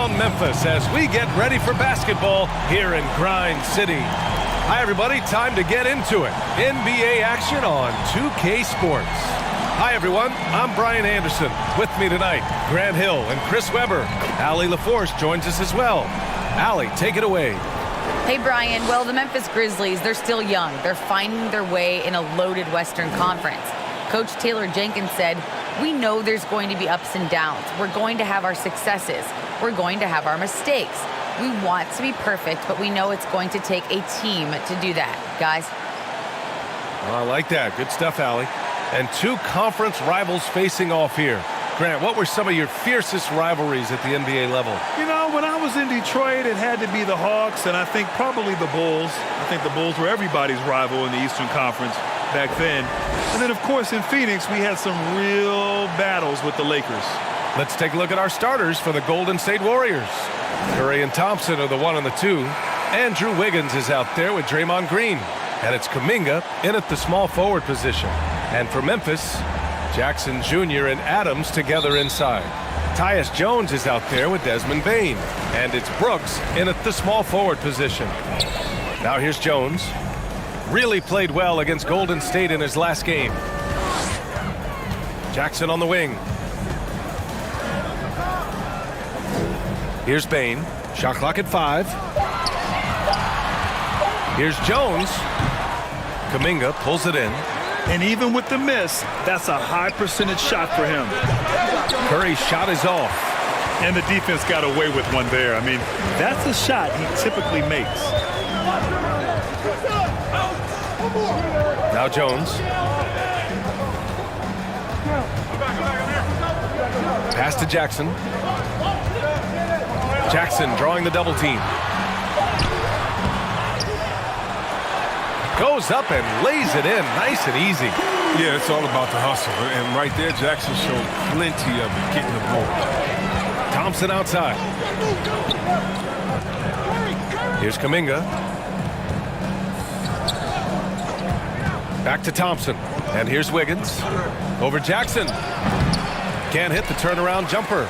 downtown Memphis as we get ready for basketball here in Grind City. Hi, everybody. Time to get into it. NBA action on 2K Sports. Hi, everyone. I'm Brian Anderson. With me tonight, Grant Hill and Chris Webber. Allie LaForce joins us as well. Allie, take it away. Hey, Brian. Well, the Memphis Grizzlies, they're still young. They're finding their way in a loaded Western Conference. Coach Taylor Jenkins said, "We know there's going to be ups and downs. We're going to have our successes. We're going to have our mistakes. We want to be perfect, but we know it's going to take a team to do that." Guys? Well, I like that. Good stuff, Allie. And two conference rivals facing off here. Grant, what were some of your fiercest rivalries at the NBA level? You know, when I was in Detroit, it had to be the Hawks, and I think probably the Bulls. I think the Bulls were everybody's rival in the Eastern Conference back then. And then, of course, in Phoenix, we had some real battles with the Lakers. Let's take a look at our starters for the Golden State Warriors. Curry and Thompson are the 1 and the 2. Andrew Wiggins is out there with Draymond Green. And it's Kuminga in at the small forward position. And for Memphis, Jackson Jr. and Adams together inside. Tyus Jones is out there with Desmond Bane. And it's Brooks in at the small forward position. Now here's Jones. Really played well against Golden State in his last game. Jackson on the wing. Here's Bane. Shot clock at 5. Here's Jones. Kuminga pulls it in. And even with the miss, that's a high percentage shot for him. Curry's shot is off. And the defense got away with one there. I mean, that's a shot he typically makes. Now Jones. Pass to Jackson. Jackson drawing the double team. Goes up and lays it in nice and easy. Yeah, it's all about the hustle. And right there, Jackson showed plenty of it getting the ball. Thompson outside. Here's Kuminga. Back to Thompson. And here's Wiggins. Over Jackson. Can't hit the turnaround jumper.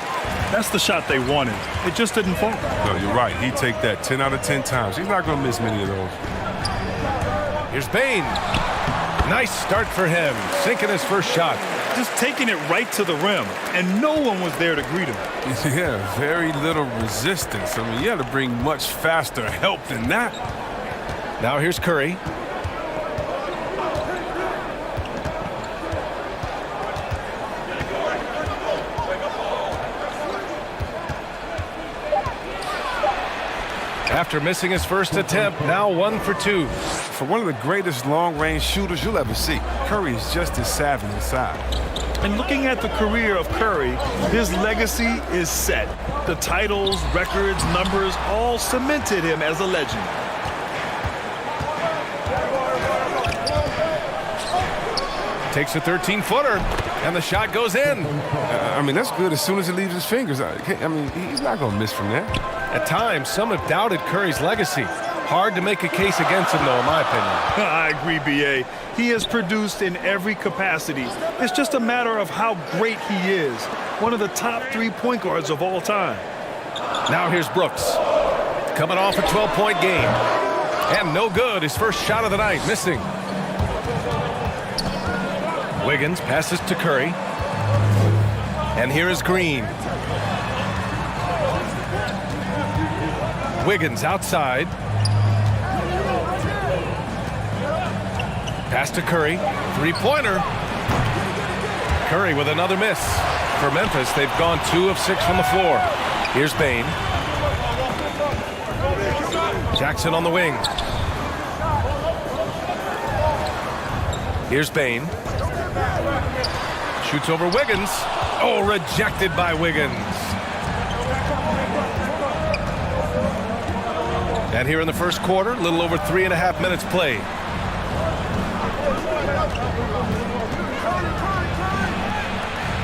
That's the shot they wanted. It just didn't fall. No, you're right. He'd take that 10 out of 10 times. He's not going to miss many of those. Here's Bane. Nice start for him. Sinking his first shot. Just taking it right to the rim, and no one was there to greet him. Yeah, very little resistance. I mean, you had to bring much faster help than that. Now here's Curry. After missing his first attempt, now 1 for 2. For one of the greatest long-range shooters you'll ever see, Curry is just as savvy inside. And looking at the career of Curry, his legacy is set. The titles, records, numbers all cemented him as a legend. Takes a 13-footer, and the shot goes in. I mean, that's good as soon as it leaves his fingers. I mean, he's not going to miss from there. At times, some have doubted Curry's legacy. Hard to make a case against him, though, in my opinion. I agree, B.A. He has produced in every capacity. It's just a matter of how great he is. One of the top 3 point guards of all time. Now here's Brooks. Coming off a 12-point game. And no good. His first shot of the night, missing. Wiggins passes to Curry. And here is Green. Wiggins outside. Pass to Curry. Three-pointer. Curry with another miss. For Memphis, they've gone 2 of 6 from the floor. Here's Bane. Jackson on the wing. Here's Bane. Shoots over Wiggins. Oh, rejected by Wiggins. And here in the first quarter, a little over 3.5 minutes played.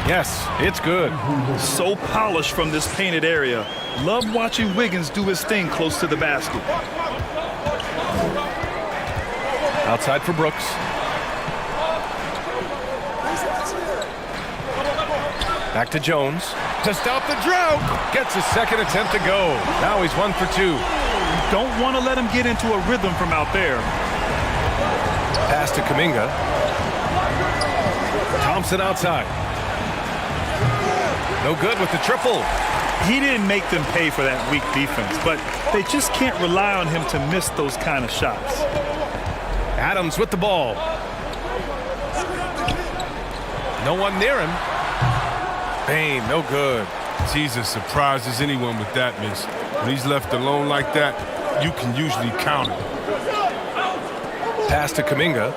Yes, it's good. So polished from this painted area. Love watching Wiggins do his thing close to the basket. Outside for Brooks. Back to Jones. To stop the drought. Gets his second attempt to go. Now he's 1 for 2. Don't want to let him get into a rhythm from out there. Pass to Kuminga. Thompson outside. No good with the triple. He didn't make them pay for that weak defense, but they just can't rely on him to miss those kind of shots. Adams with the ball. No one near him. Bain, no good. Jesus surprises anyone with that miss. When he's left alone like that, you can usually count it. Pass to Kuminga.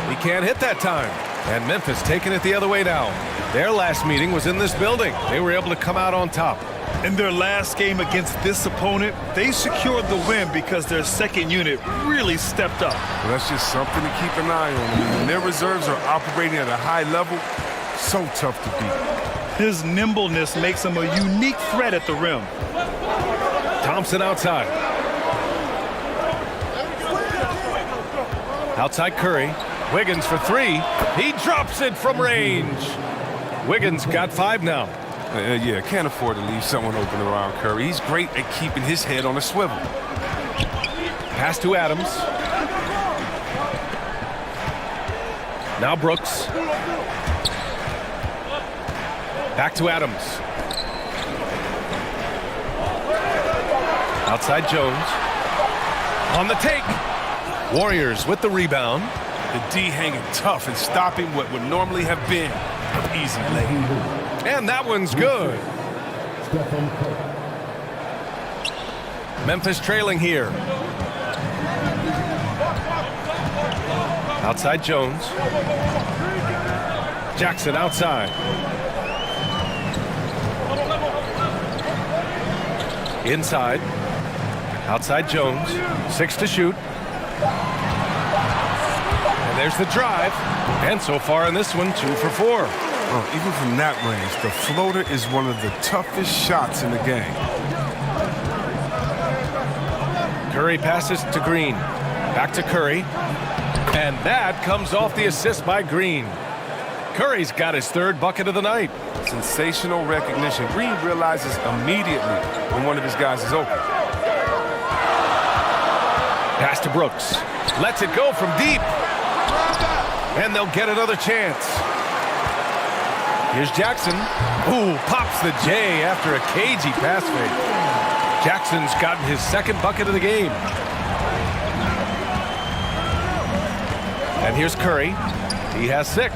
He can't hit that time. And Memphis taking it the other way now. Their last meeting was in this building. They were able to come out on top. In their last game against this opponent, they secured the win because their second unit really stepped up. Well, that's just something to keep an eye on. I mean, when their reserves are operating at a high level, so tough to beat. His nimbleness makes him a unique threat at the rim. Thompson outside. Outside Curry. Wiggins for 3. He drops it from range. Wiggins got 5 now. Yeah, can't afford to leave someone open around Curry. He's great at keeping his head on a swivel. Pass to Adams. Now Brooks. Back to Adams. Outside Jones. On the take. Warriors with the rebound. The D hanging tough and stopping what would normally have been an easy lay. And that one's good. Memphis trailing here. Outside Jones. Jackson outside. Inside. Outside Jones. 6 to shoot. And there's the drive. And so far in this one, 2 for 4. Oh, even from that range, the floater is one of the toughest shots in the game. Curry passes to Green. Back to Curry. And that comes off the assist by Green. Curry's got his 3rd bucket of the night. Sensational recognition. Green realizes immediately when one of his guys is open. Pass to Brooks. Lets it go from deep. And they'll get another chance. Here's Jackson. Ooh, pops the J after a cagey pass fake. Jackson's gotten his 2nd bucket of the game. And here's Curry. He has 6.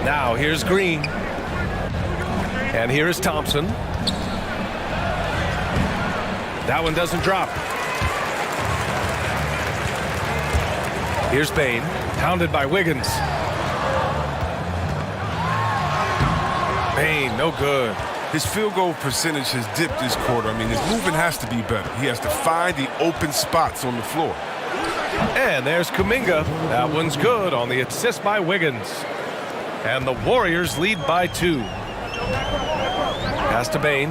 Now here's Green. And here is Thompson. That one doesn't drop. Here's Bain, pounded by Wiggins. Bain, no good. His field goal percentage has dipped this quarter. I mean, his movement has to be better. He has to find the open spots on the floor. And there's Kuminga. That one's good on the assist by Wiggins. And the Warriors lead by 2. Pass to Bain.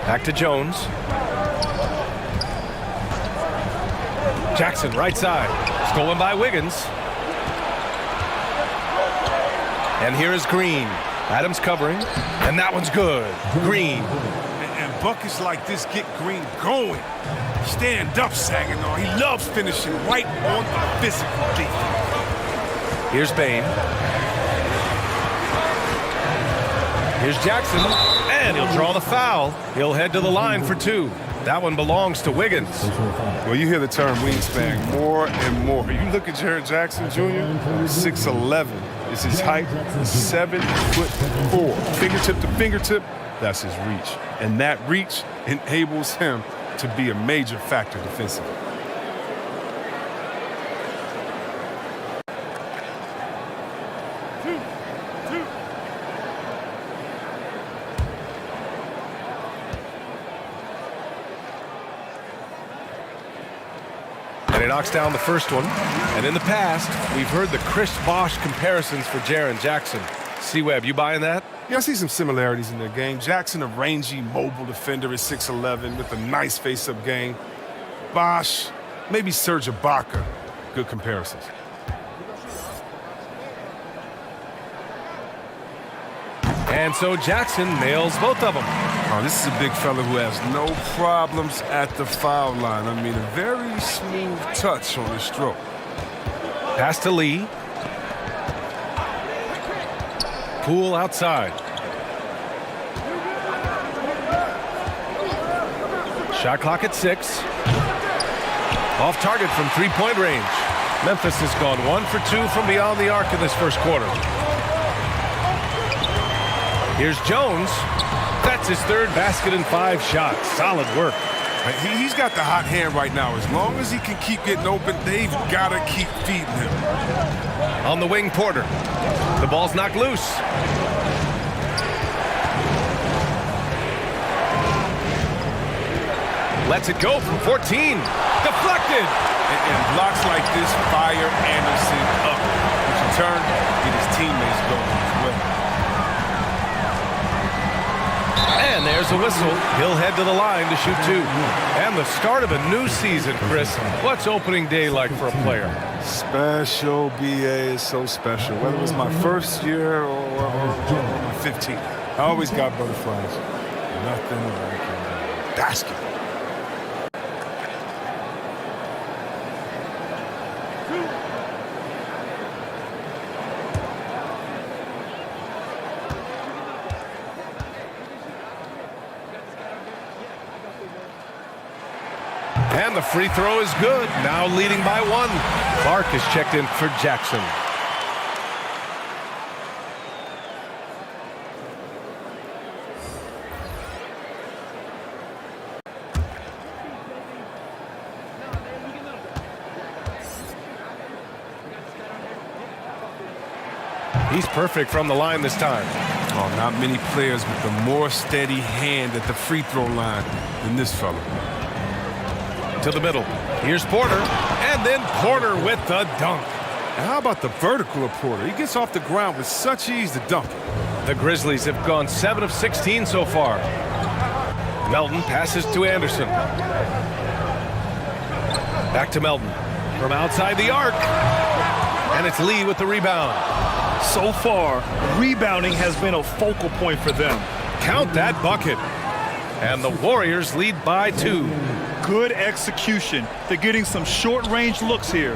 Back to Jones. Jackson right side. Stolen by Wiggins. And here is Green. Adams covering. And that one's good. Green. And buckets like this get Green going. Stand up, Saginaw. He loves finishing right on the physical defense. Here's Bain. Here's Jackson. And he'll draw the foul. He'll head to the line for 2. That one belongs to Wiggins. Well, you hear the term wingspan more and more. You look at Jaren Jackson Jr., 6'11" is his height, 7'4". Fingertip to fingertip, that's his reach. And that reach enables him to be a major factor defensively. And he knocks down the first one. And in the past, we've heard the Chris Bosh comparisons for Jaren Jackson. C-Web, you buying that? Yeah, I see some similarities in their game. Jackson, a rangy, mobile defender at 6'11" with a nice face-up game. Bosh, maybe Serge Ibaka, Good comparisons. And so Jackson nails both of them. Oh, this is a big fella who has no problems at the foul line. I mean, a very smooth touch on the stroke. Pass to Lee. Poole outside. Shot clock at 6. Off target from three-point range. Memphis has gone 1 for 2 from beyond the arc in this first quarter. Here's Jones. That's his third basket in 5 shots. Solid work. He's got the hot hand right now. As long as he can keep getting open, they've got to keep feeding him. On the wing, Porter. The ball's knocked loose. Lets it go from 14. Deflected. And blocks like this fire Anderson up, which in turn get his teammates going as well. And there's a whistle. He'll head to the line to shoot 2. And the start of a new season, Chris. What's opening day like for a player? Special, BA is so special. Whether it was my first year or my 15th, I always got butterflies. Nothing like basketball. And the free throw is good. Now leading by 1. Clark is checked in for Jackson. He's perfect from the line this time. Oh, not many players with a more steady hand at the free throw line than this fella. To the middle. Here's Porter. And then Porter with the dunk. And how about the vertical of Porter? He gets off the ground with such ease to dunk it. The Grizzlies have gone 7 of 16 so far. Melton passes to Anderson. Back to Melton. From outside the arc. And it's Lee with the rebound. So far, rebounding has been a focal point for them. Count that bucket. And the Warriors lead by 2. Good execution. They're getting some short-range looks here.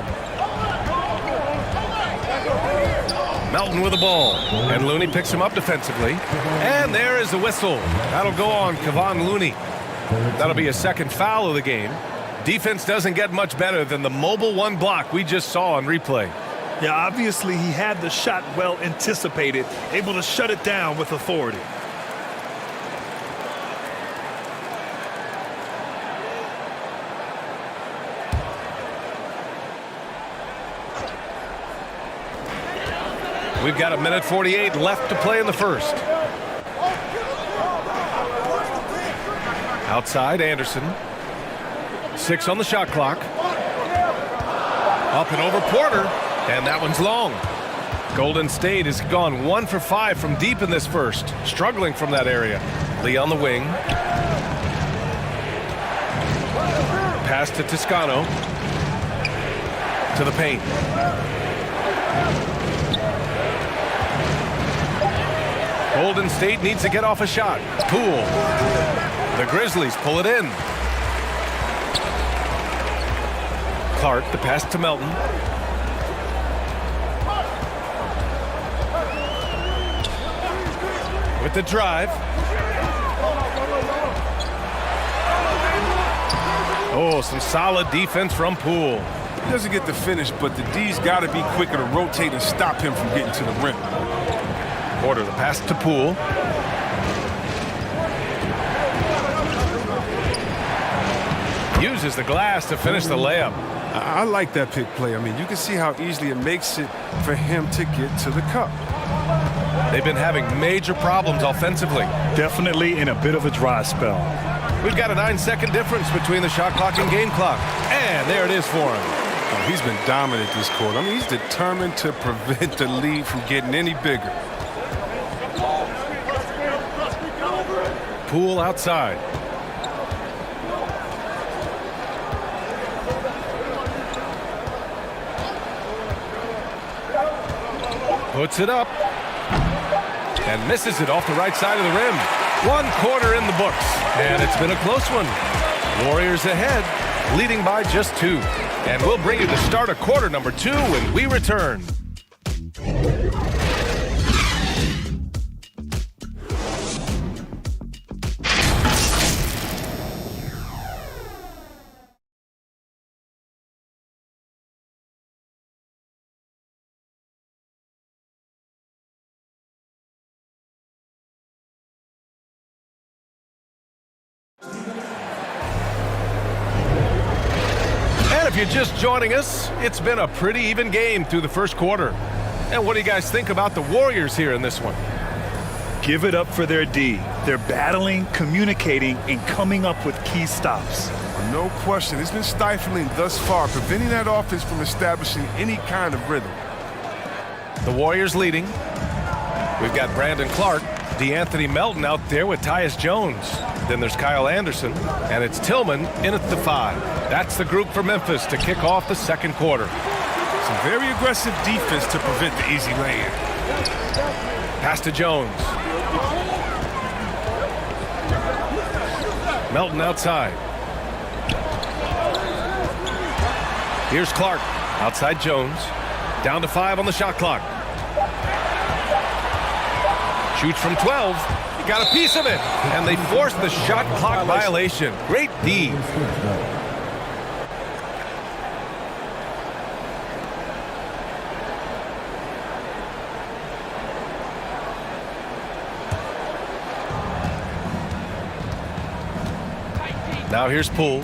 Melton with the ball. And Looney picks him up defensively. And there is the whistle. That'll go on Kevon Looney. That'll be a second foul of the game. Defense doesn't get much better than the mobile 1 block we just saw on replay. Yeah, obviously he had the shot well anticipated, able to shut it down with authority. We've got 1:48 left to play in the first. Outside, Anderson. 6 on the shot clock. Up and over Porter. And that one's long. Golden State has gone 1 for 5 from deep in this first. Struggling from that area. Lee on the wing. Pass to Toscano. To the paint. Golden State needs to get off a shot. Poole. The Grizzlies pull it in. Clark, the pass to Melton. With the drive. Oh, some solid defense from Poole. He doesn't get the finish, but the D's got to be quicker to rotate and stop him from getting to the rim. Porter, the pass to Poole. Uses the glass to finish the layup. I like that pick play. I mean, you can see how easily it makes it for him to get to the cup. They've been having major problems offensively. Definitely in a bit of a dry spell. We've got a 9-second difference between the shot clock and game clock. And there it is for him. Oh, he's been dominant this quarter. I mean, he's determined to prevent the lead from getting any bigger. Poole outside. Puts it up. And misses it off the right side of the rim. 1 quarter in the books. And it's been a close one. Warriors ahead, leading by just 2. And we'll bring you the start of quarter number 2 when we return. And if you're just joining us, it's been a pretty even game through the first quarter. And what do you guys think about the Warriors here in this one? Give it up for their D. They're battling, communicating, and coming up with key stops. No question. It's been stifling thus far, preventing that offense from establishing any kind of rhythm. The Warriors leading. We've got Brandon Clark, DeAnthony Melton out there with Tyus Jones. Then there's Kyle Anderson, and it's Tillman in at the 5. That's the group for Memphis to kick off the second quarter. Some very aggressive defense to prevent the easy lay-in. Pass to Jones. Melton outside. Here's Clark. Outside Jones. Down to 5 on the shot clock. Shoots from 12. He got a piece of it. And they forced the shot clock violation. Great D. Now here's Poole.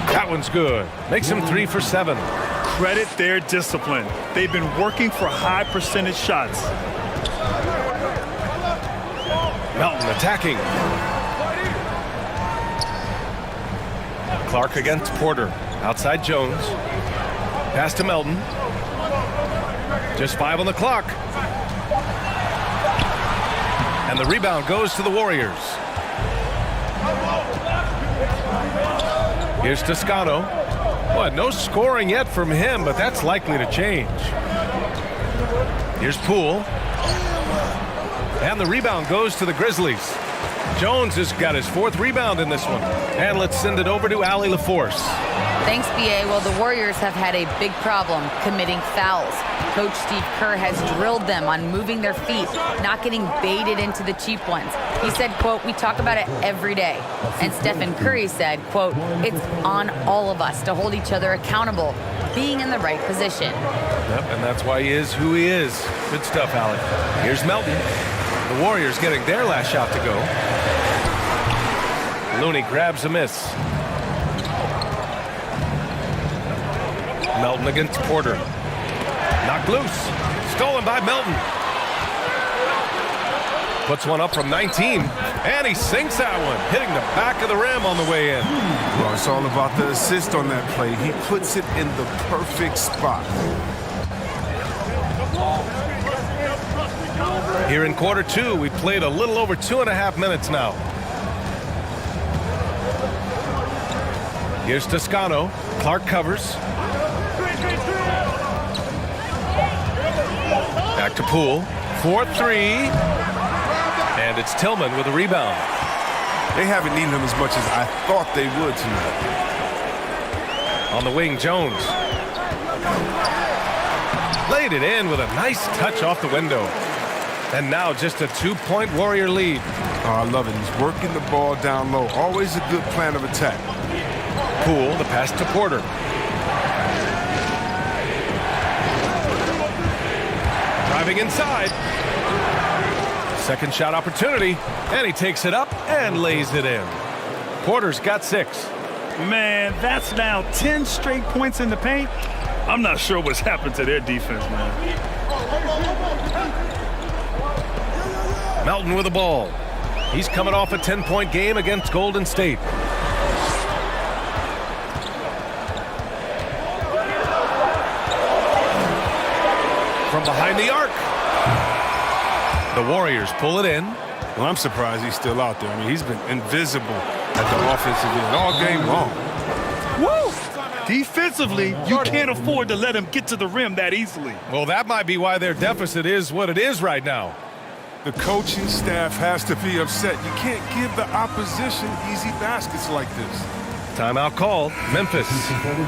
That one's good. Makes him 3 for 7. Credit their discipline. They've been working for high percentage shots. Melton attacking. Clark against Porter. Outside Jones. Pass to Melton. Just 5 on the clock. And the rebound goes to the Warriors. Here's Toscano. What? No scoring yet from him, but that's likely to change. Here's Poole. And the rebound goes to the Grizzlies. Jones has got his 4th rebound in this one. And let's send it over to Allie LaForce. Thanks, B.A. Well, the Warriors have had a big problem committing fouls. Coach Steve Kerr has drilled them on moving their feet, not getting baited into the cheap ones. He said, quote, "We talk about it every day." And Stephen Curry said, quote, "It's on all of us to hold each other accountable, being in the right position." Yep, and that's why he is who he is. Good stuff, Allie. Here's Melton. The Warriors getting their last shot to go. Looney grabs a miss. Melton against Porter. Knocked loose. Stolen by Melton. Puts one up from 19. And he sinks that one, hitting the back of the rim on the way in. Well, it's all about the assist on that play. He puts it in the perfect spot. Here in quarter 2, we played a little over 2.5 minutes now. Here's Toscano. Clark covers. Back to Poole. 4-3. And it's Tillman with a rebound. They haven't needed him as much as I thought they would tonight. On the wing, Jones. Laid it in with a nice touch off the window. And now just a 2-point Warrior lead. Oh, I love it. He's working the ball down low. Always a good plan of attack. Poole, the pass to Porter. Driving inside. Second shot opportunity. And he takes it up and lays it in. Porter's got 6. Man, that's now 10 straight points in the paint. I'm not sure what's happened to their defense, man. Melton with the ball. He's coming off a 10-point game against Golden State. From behind the arc. The Warriors pull it in. Well, I'm surprised he's still out there. I mean, he's been invisible at the offensive end all game long. Defensively, you can't afford to let him get to the rim that easily. Well, that might be why their deficit is what it is right now. The coaching staff has to be upset. You can't give the opposition easy baskets like this. Timeout call, Memphis.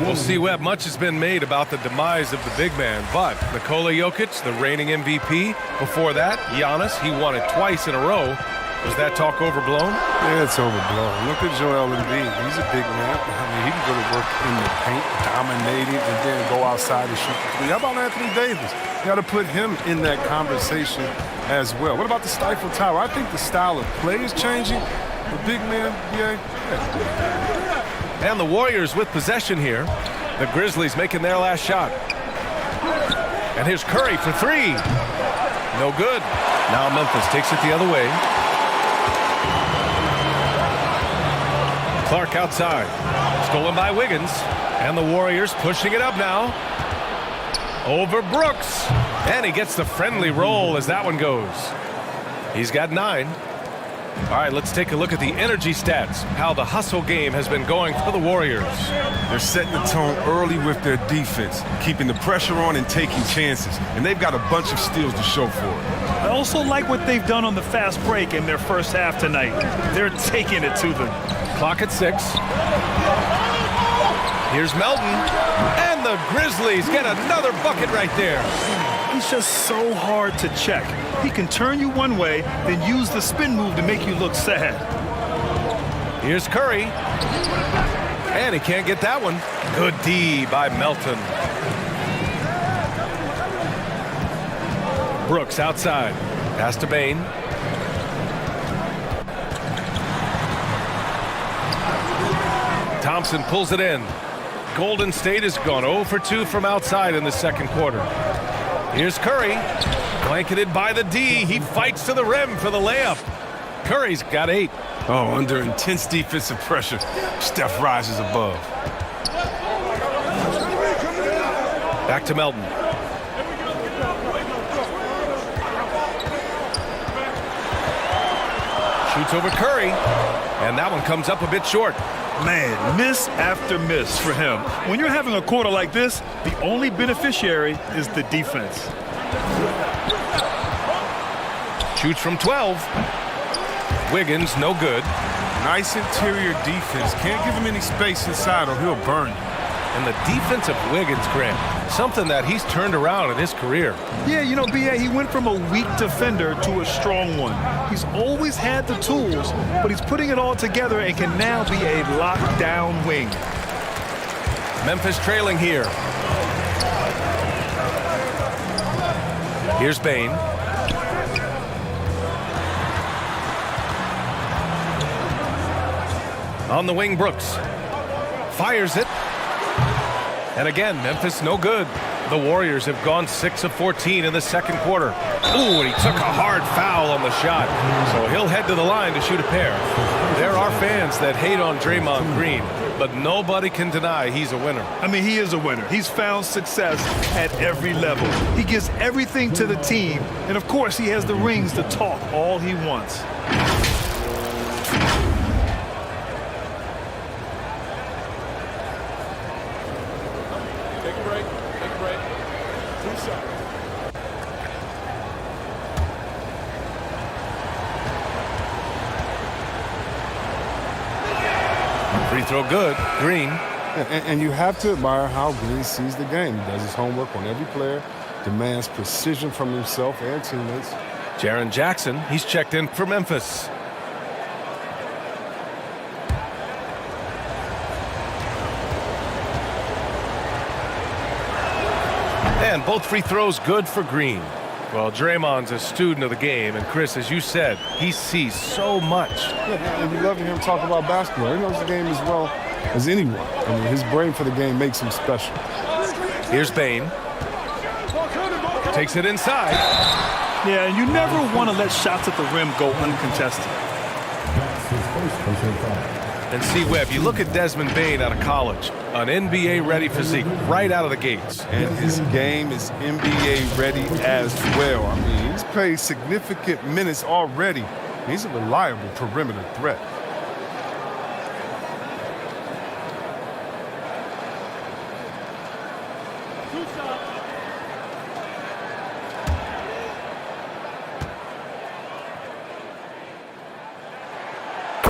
We'll see, Webb, much has been made about the demise of the big man, but Nikola Jokic, the reigning MVP. Before that, Giannis, he won it twice in a row. Was that talk overblown? Yeah, it's overblown. Look at Joel Embiid. He's a big man. I mean, he can go to work in the paint, dominating, and then go outside and shoot the three. How about Anthony Davis? You got to put him in that conversation as well. What about the Stifle Tower? I think the style of play is changing. The big man, yeah. And the Warriors with possession here. The Grizzlies making their last shot. And here's Curry for three. No good. Now Memphis takes it the other way. Clark outside. Stolen by Wiggins. And the Warriors pushing it up now. Over Brooks. And he gets the friendly roll as that one goes. He's got 9. All right, let's take a look at the energy stats, how the hustle game has been going for the Warriors. They're setting the tone early with their defense, keeping the pressure on and taking chances. And they've got a bunch of steals to show for it. I also like what they've done on the fast break in their first half tonight. They're taking it to them. Clock at 6. Here's Melton. And the Grizzlies get another bucket right there. He's just so hard to check. He can turn you one way, then use the spin move to make you look sad. Here's Curry. And he can't get that one. Good D by Melton. Brooks outside. Pass to Bane. Thompson pulls it in. Golden State has gone 0 for 2 from outside in the second quarter. Here's Curry. Blanketed by the D. He fights to the rim for the layup. Curry's got 8. Oh, under intense defensive pressure, Steph rises above. Back to Melton. Shoots over Curry. And that one comes up a bit short. Man, miss after miss for him. When you're having a quarter like this, the only beneficiary is the defense. Shoots from 12. Wiggins, no good. Nice interior defense. Can't give him any space inside or he'll burn you. And the defense of Wiggins, Grant, something that he's turned around in his career. Yeah, you know, B.A., he went from a weak defender to a strong one. He's always had the tools, but he's putting it all together and can now be a lockdown wing. Memphis trailing here. Here's Bane. On the wing, Brooks. Fires it. And again, Memphis no good. The Warriors have gone 6 of 14 in the second quarter. Ooh, and he took a hard foul on the shot. So he'll head to the line to shoot a pair. There are fans that hate on Draymond Green, but nobody can deny he's a winner. I mean, he is a winner. He's found success at every level. He gives everything to the team, and of course, he has the rings to talk all he wants. Take a break. 2 seconds. Free throw good. Green. And you have to admire how Green sees the game. He does his homework on every player, demands precision from himself and teammates. Jaren Jackson, he's checked in for Memphis. And both free throws good for Green. Well, Draymond's a student of the game, and Chris, as you said, he sees so much. Yeah, and you love to hear him talk about basketball. He knows the game as well as anyone. I mean, his brain for the game makes him special. Here's Bane. Takes it inside. Yeah, and you never want to let shots at the rim go uncontested. And see, Webb, you look at Desmond Bane out of college, an NBA-ready physique right out of the gates. And his game is NBA-ready as well. I mean, he's played significant minutes already. He's a reliable perimeter threat.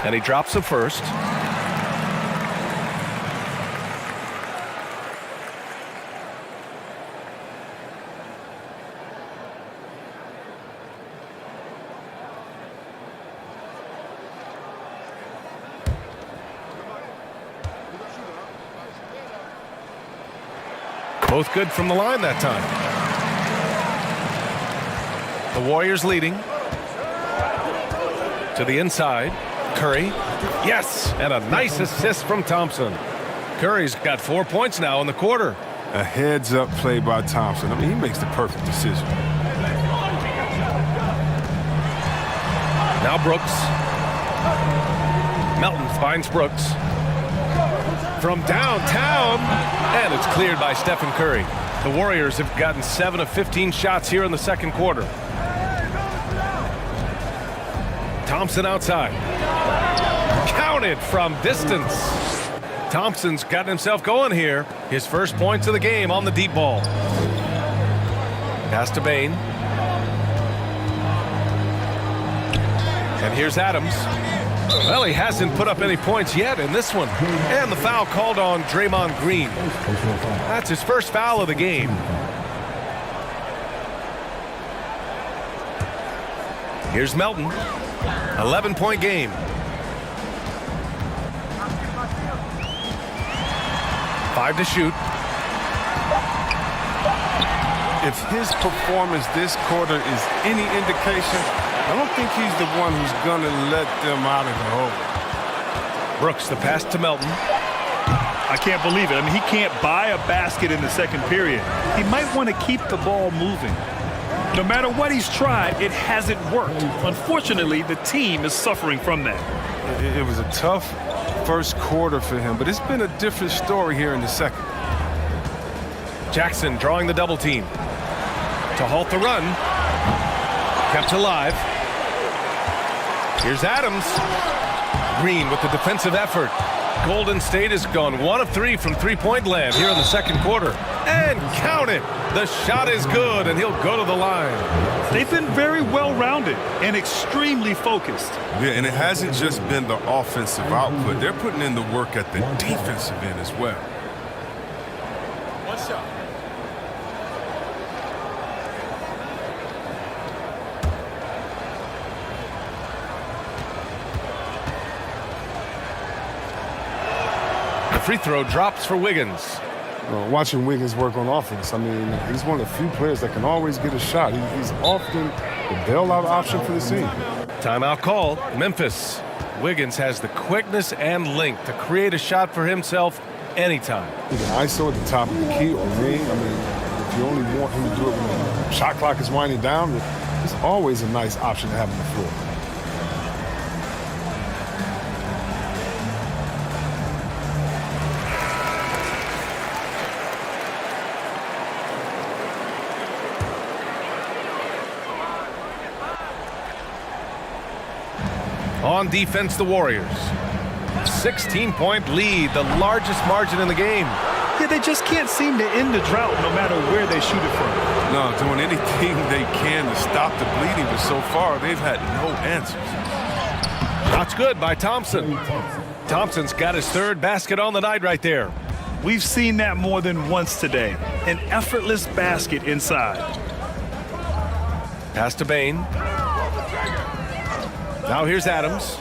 And he drops the first. Both good from the line that time. The Warriors leading. To the inside. Curry. Yes! And a nice assist from Thompson. Curry's got 4 points now in the quarter. A heads-up play by Thompson. I mean, he makes the perfect decision. Now Brooks. Melton finds Brooks. From downtown, and it's cleared by Stephen Curry. The Warriors have gotten 7 of 15 shots here in the second quarter. Thompson outside. Counted from distance. Thompson's got himself going here. His first points of the game on the deep ball. Pass to Bain. And here's Adams. Well, he hasn't put up any points yet in this one. And the foul called on Draymond Green. That's his first foul of the game. Here's Melton. 11-point game. 5 to shoot. If his performance this quarter is any indication, I don't think he's the one who's going to let them out of the hole. Brooks, the pass to Melton. I can't believe it. I mean, he can't buy a basket in the second period. He might want to keep the ball moving. No matter what he's tried, it hasn't worked. Unfortunately, the team is suffering from that. It was a tough first quarter for him, but it's been a different story here in the second. Jackson drawing the double team. To halt the run. Kept alive. Here's Adams. Green with the defensive effort. Golden State has gone 1 of 3 from three-point land here in the second quarter. And count it. The shot is good, and he'll go to the line. They've been very well-rounded and extremely focused. Yeah, and it hasn't just been the offensive output. They're putting in the work at the defensive end as well. One shot. The free throw drops for Wiggins. Watching Wiggins work on offense, I mean, he's one of the few players that can always get a shot. He's often the bailout option for the team. Timeout call, Memphis. Wiggins has the quickness and length to create a shot for himself anytime. He can ISO at the top of the key or wing. I mean, if you only want him to do it when the shot clock is winding down, it's always a nice option to have on the floor. On defense, the Warriors. 16-point lead, the largest margin in the game. Yeah, they just can't seem to end the drought no matter where they shoot it from. No, doing anything they can to stop the bleeding, but so far they've had no answers. Shot's good by Thompson. Thompson's got his third basket on the night right there. We've seen that more than once today. An effortless basket inside. Pass to Bain. Now here's Adams.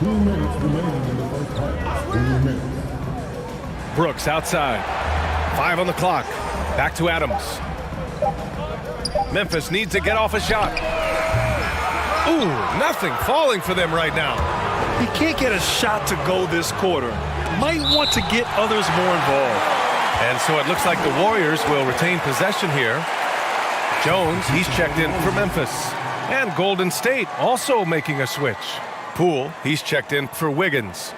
Brooks outside. 5 on the clock. Back to Adams. Memphis needs to get off a shot. Ooh, nothing falling for them right now. He can't get a shot to go this quarter. Might want to get others more involved. And so it looks like the Warriors will retain possession here. Jones, he's checked in for Memphis. And Golden State also making a switch. Poole, he's checked in for Wiggins.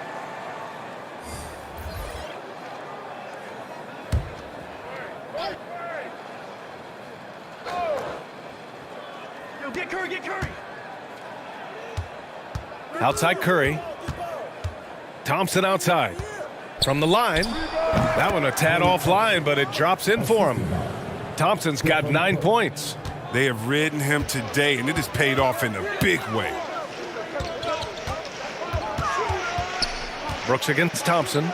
Yo, get Curry, get Curry. Outside Curry. Thompson outside. From the line. That one a tad offline, but it drops in for him. Thompson's got 9 points. They have ridden him today, and it has paid off in a big way. Brooks against Thompson.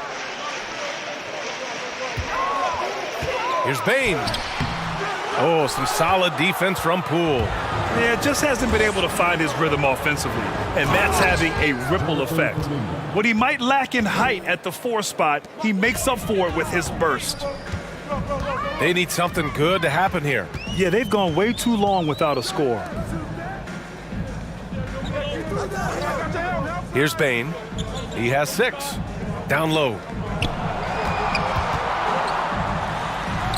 Here's Bain. Oh, some solid defense from Poole. Yeah, just hasn't been able to find his rhythm offensively, and that's having a ripple effect. What he might lack in height at the 4 spot, he makes up for it with his burst. They need something good to happen here. Yeah, they've gone way too long without a score. Here's Bain. He has 6. Down low.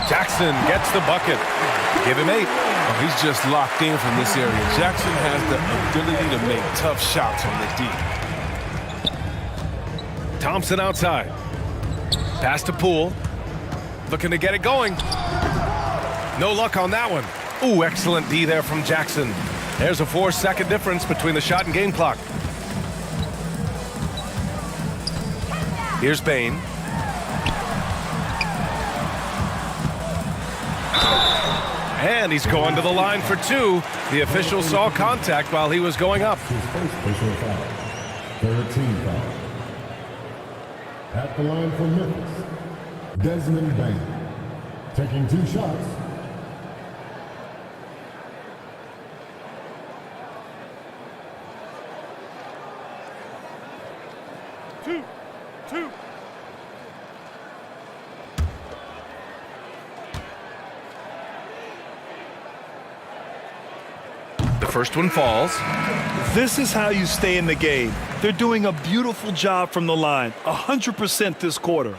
Jackson gets the bucket. Give him 8. Oh, he's just locked in from this area. Jackson has the ability to make tough shots from the deep. Thompson outside. Pass to Poole. Looking to get it going. No luck on that one. Ooh, excellent D there from Jackson. There's a 4-second difference between the shot and game clock. Here's Bain. And he's going to the line for 2. The official saw contact while he was going up. Third team foul. At the line for Memphis, Desmond Bain, taking 2 shots. Two. The first one falls. This is how you stay in the game. They're doing a beautiful job from the line, 100% this quarter.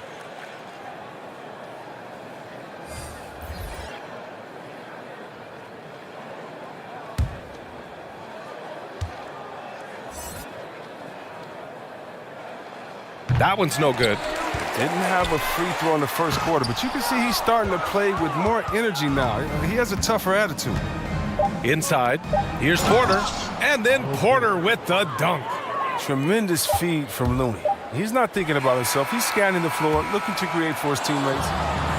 That one's no good. Didn't have a free throw in the first quarter, but you can see he's starting to play with more energy now. He has a tougher attitude. Inside. Here's Porter. And then Porter with the dunk. Tremendous feed from Looney. He's not thinking about himself. He's scanning the floor, looking to create for his teammates.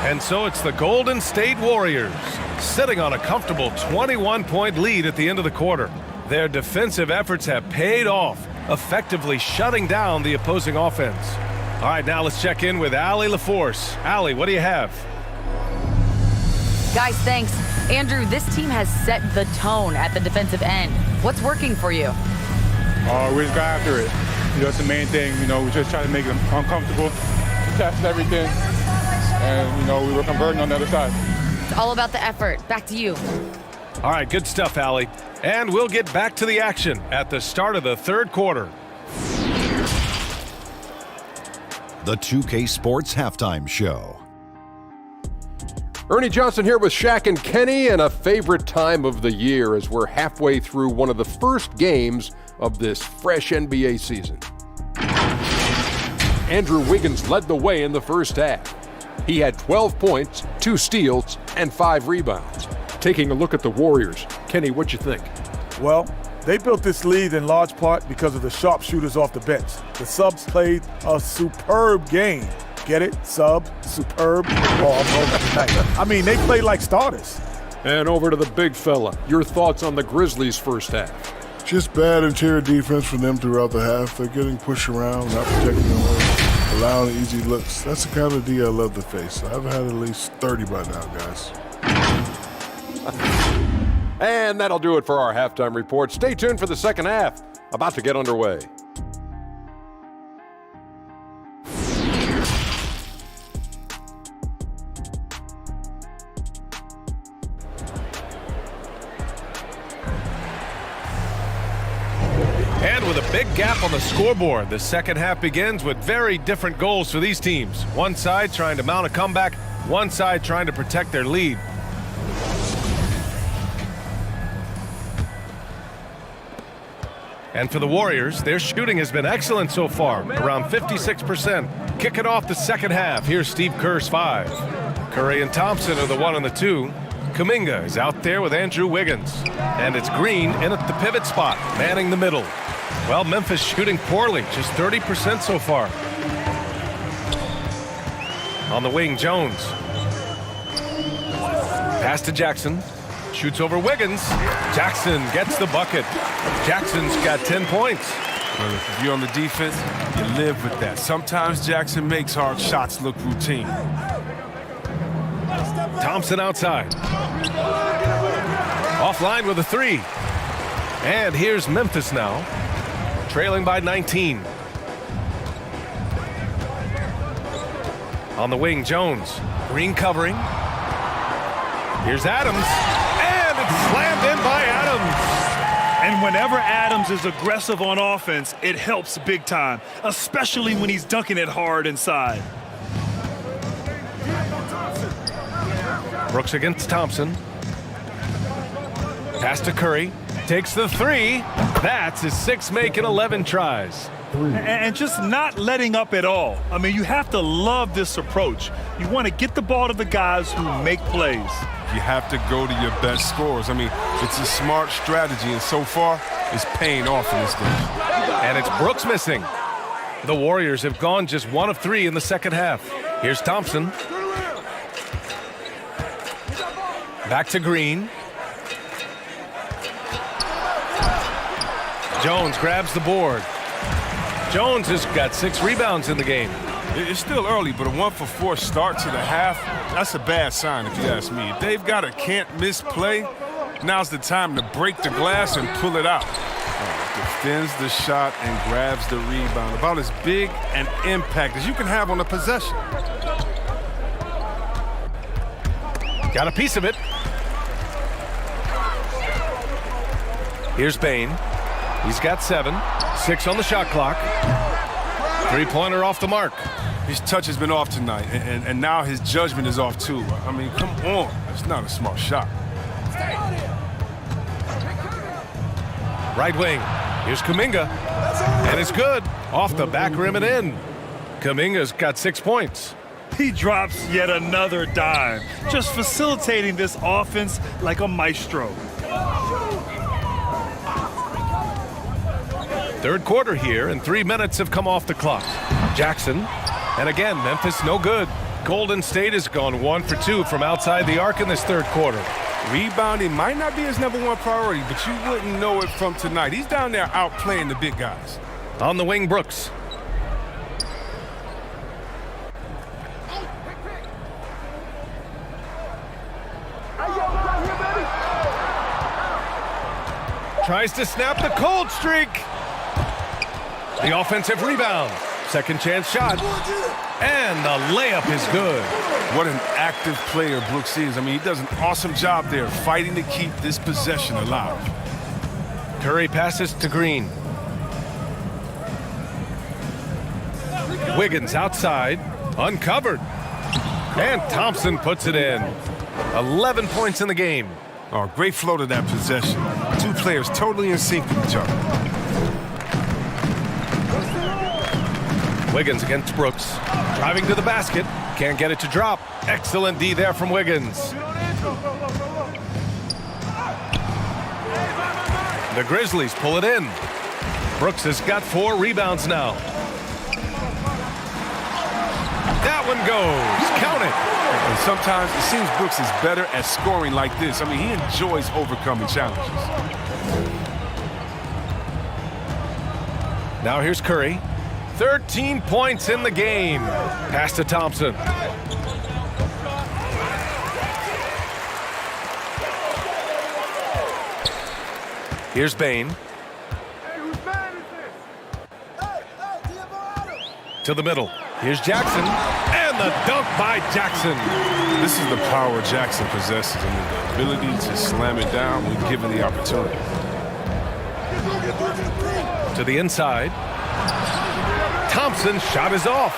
And so it's the Golden State Warriors sitting on a comfortable 21-point lead at the end of the quarter. Their defensive efforts have paid off, effectively shutting down the opposing offense. All right, now let's check in with Allie LaForce. Allie, what do you have? Guys, thanks. Andrew, this team has set the tone at the defensive end. What's working for you? We just got after it. That's the main thing. We just try to make them uncomfortable, test everything, and, we were converting on the other side. It's all about the effort. Back to you. All right, good stuff, Allie. And we'll get back to the action at the start of the third quarter. The 2K Sports Halftime Show. Ernie Johnson here with Shaq and Kenny, and a favorite time of the year as we're halfway through one of the first games of this fresh NBA season. Andrew Wiggins led the way in the first half. He had 12 points, 2 steals, and 5 rebounds. Taking a look at the Warriors, Kenny, what you think? Well, they built this lead in large part because of the sharpshooters off the bench. The subs played a superb game. Get it? Sub, superb. I mean, they played like starters. And over to the big fella. Your thoughts on the Grizzlies' first half? Just bad interior defense from them throughout the half. They're getting pushed around, not protecting the rim, allowing easy looks. That's the kind of D I love to face. I've had at least 30 by now, guys. And that'll do it for our halftime report. Stay tuned for the second half. About to get underway. And with a big gap on the scoreboard, the second half begins with very different goals for these teams. One side trying to mount a comeback, one side trying to protect their lead. And for the Warriors, their shooting has been excellent so far, around 56%. Kicking off the second half, here's Steve Kerr's 5. Curry and Thompson are the 1 and the 2. Kuminga is out there with Andrew Wiggins. And it's Green in at the pivot spot, manning the middle. Well, Memphis shooting poorly, just 30% so far. On the wing, Jones. Pass to Jackson. Shoots over Wiggins. Jackson gets the bucket. Jackson's got 10 points. Well, if you're on the defense, you live with that. Sometimes Jackson makes hard shots look routine. Thompson outside. Offline with a 3. And here's Memphis now, trailing by 19. On the wing, Jones. Green covering. Here's Adams. And it's slammed in by Adams. And whenever Adams is aggressive on offense, it helps big time, especially when he's dunking it hard inside. Brooks against Thompson. Pass to Curry. Takes the 3. That's his 6th make in 11 tries. And just not letting up at all. I mean, you have to love this approach. You want to get the ball to the guys who make plays. You have to go to your best scorers. I mean, it's a smart strategy, and so far, it's paying off in this game. And it's Brooks missing. The Warriors have gone just 1 of 3 in the second half. Here's Thompson. Back to Green. Jones grabs the board. Jones has got 6 rebounds in the game. It's still early, but a 1-for-4 start to the half, that's a bad sign if you ask me. If they've got a can't-miss play, now's the time to break the glass and pull it out. Defends the shot and grabs the rebound. About as big an impact as you can have on a possession. Got a piece of it. Here's Bain. He's got 7. 6 on the shot clock. 3-pointer off the mark. His touch has been off tonight, and now his judgment is off too. I mean, come on. It's not a smart shot. Right wing. Here's Kuminga. And it's good. Off the back rim and in. Kuminga's got 6 points. He drops yet another dime, just facilitating this offense like a maestro. Third quarter here, and 3 minutes have come off the clock. Jackson. And again, Memphis no good. Golden State has gone 1 for 2 from outside the arc in this third quarter. Rebounding might not be his #1 priority, but you wouldn't know it from tonight. He's down there outplaying the big guys. On the wing, Brooks. Tries to snap the cold streak. The offensive rebound. Second chance shot. And the layup is good. What an active player Brooks is. I mean, he does an awesome job there fighting to keep this possession alive. Curry passes to Green. Wiggins outside. Uncovered. And Thompson puts it in. 11 points in the game. Oh, great flow to that possession. 2 players totally in sync with each other. Wiggins against Brooks. Driving to the basket. Can't get it to drop. Excellent D there from Wiggins. The Grizzlies pull it in. Brooks has got 4 rebounds now. That one goes. Count it. And sometimes it seems Brooks is better at scoring like this. I mean, he enjoys overcoming challenges. Now here's Curry. 13 points in the game. Pass to Thompson. Here's Bain. To the middle. Here's Jackson. And the dunk by Jackson. This is the power Jackson possesses. I mean, the ability to slam it down when given the opportunity. To the inside. Thompson's shot is off.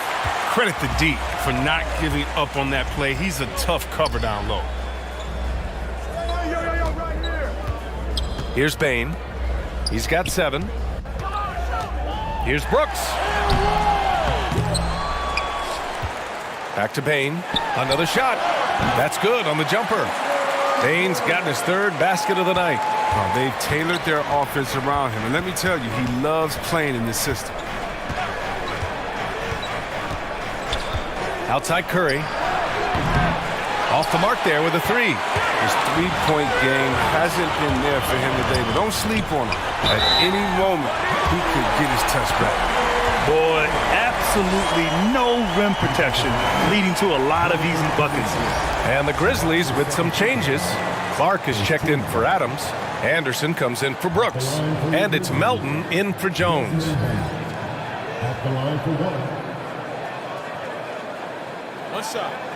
Credit the D for not giving up on that play. He's a tough cover down low. Here's Bain. He's got 7. Here's Brooks. Back to Bain. Another shot. That's good on the jumper. Bain's gotten his 3rd basket of the night. Oh, they've tailored their offense around him. And let me tell you, he loves playing in this system. Outside Curry. Off the mark there with a three. His three-point game hasn't been there for him today, but don't sleep on him. At any moment, he could get his touch back. Boy, absolutely no rim protection, leading to a lot of easy buckets. And the Grizzlies with some changes. Clark is checked in for Adams. Anderson comes in for Brooks. And it's Melton in for Jones. At the line for one. One shot.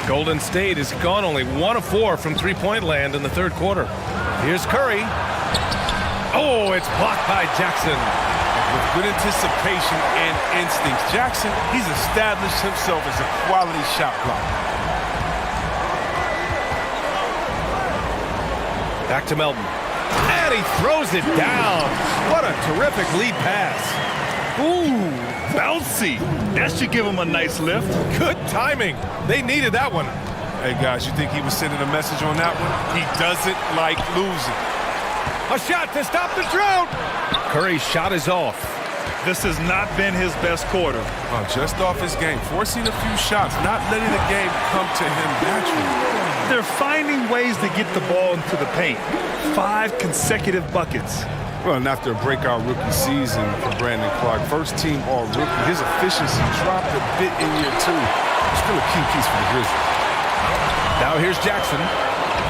Golden State has gone only 1 of 4 from three-point land in the third quarter. Here's Curry. Oh, it's blocked by Jackson. With good anticipation and instincts, Jackson, he's established himself as a quality shot blocker. Back to Melton. And he throws it down. What a terrific lead pass. Ooh, bouncy. That should give him a nice lift. Good timing. They needed that one. Hey, guys, you think he was sending a message on that one? He doesn't like losing. A shot to stop the drought. Curry's shot is off. This has not been his best quarter. Just off his game, forcing a few shots, not letting the game come to him naturally. They're finding ways to get the ball into the paint. 5 consecutive buckets. Well, and after a breakout rookie season for Brandon Clark, first team all-rookie, his efficiency dropped a bit in year 2. Still a key piece for the Grizzlies. Now here's Jackson.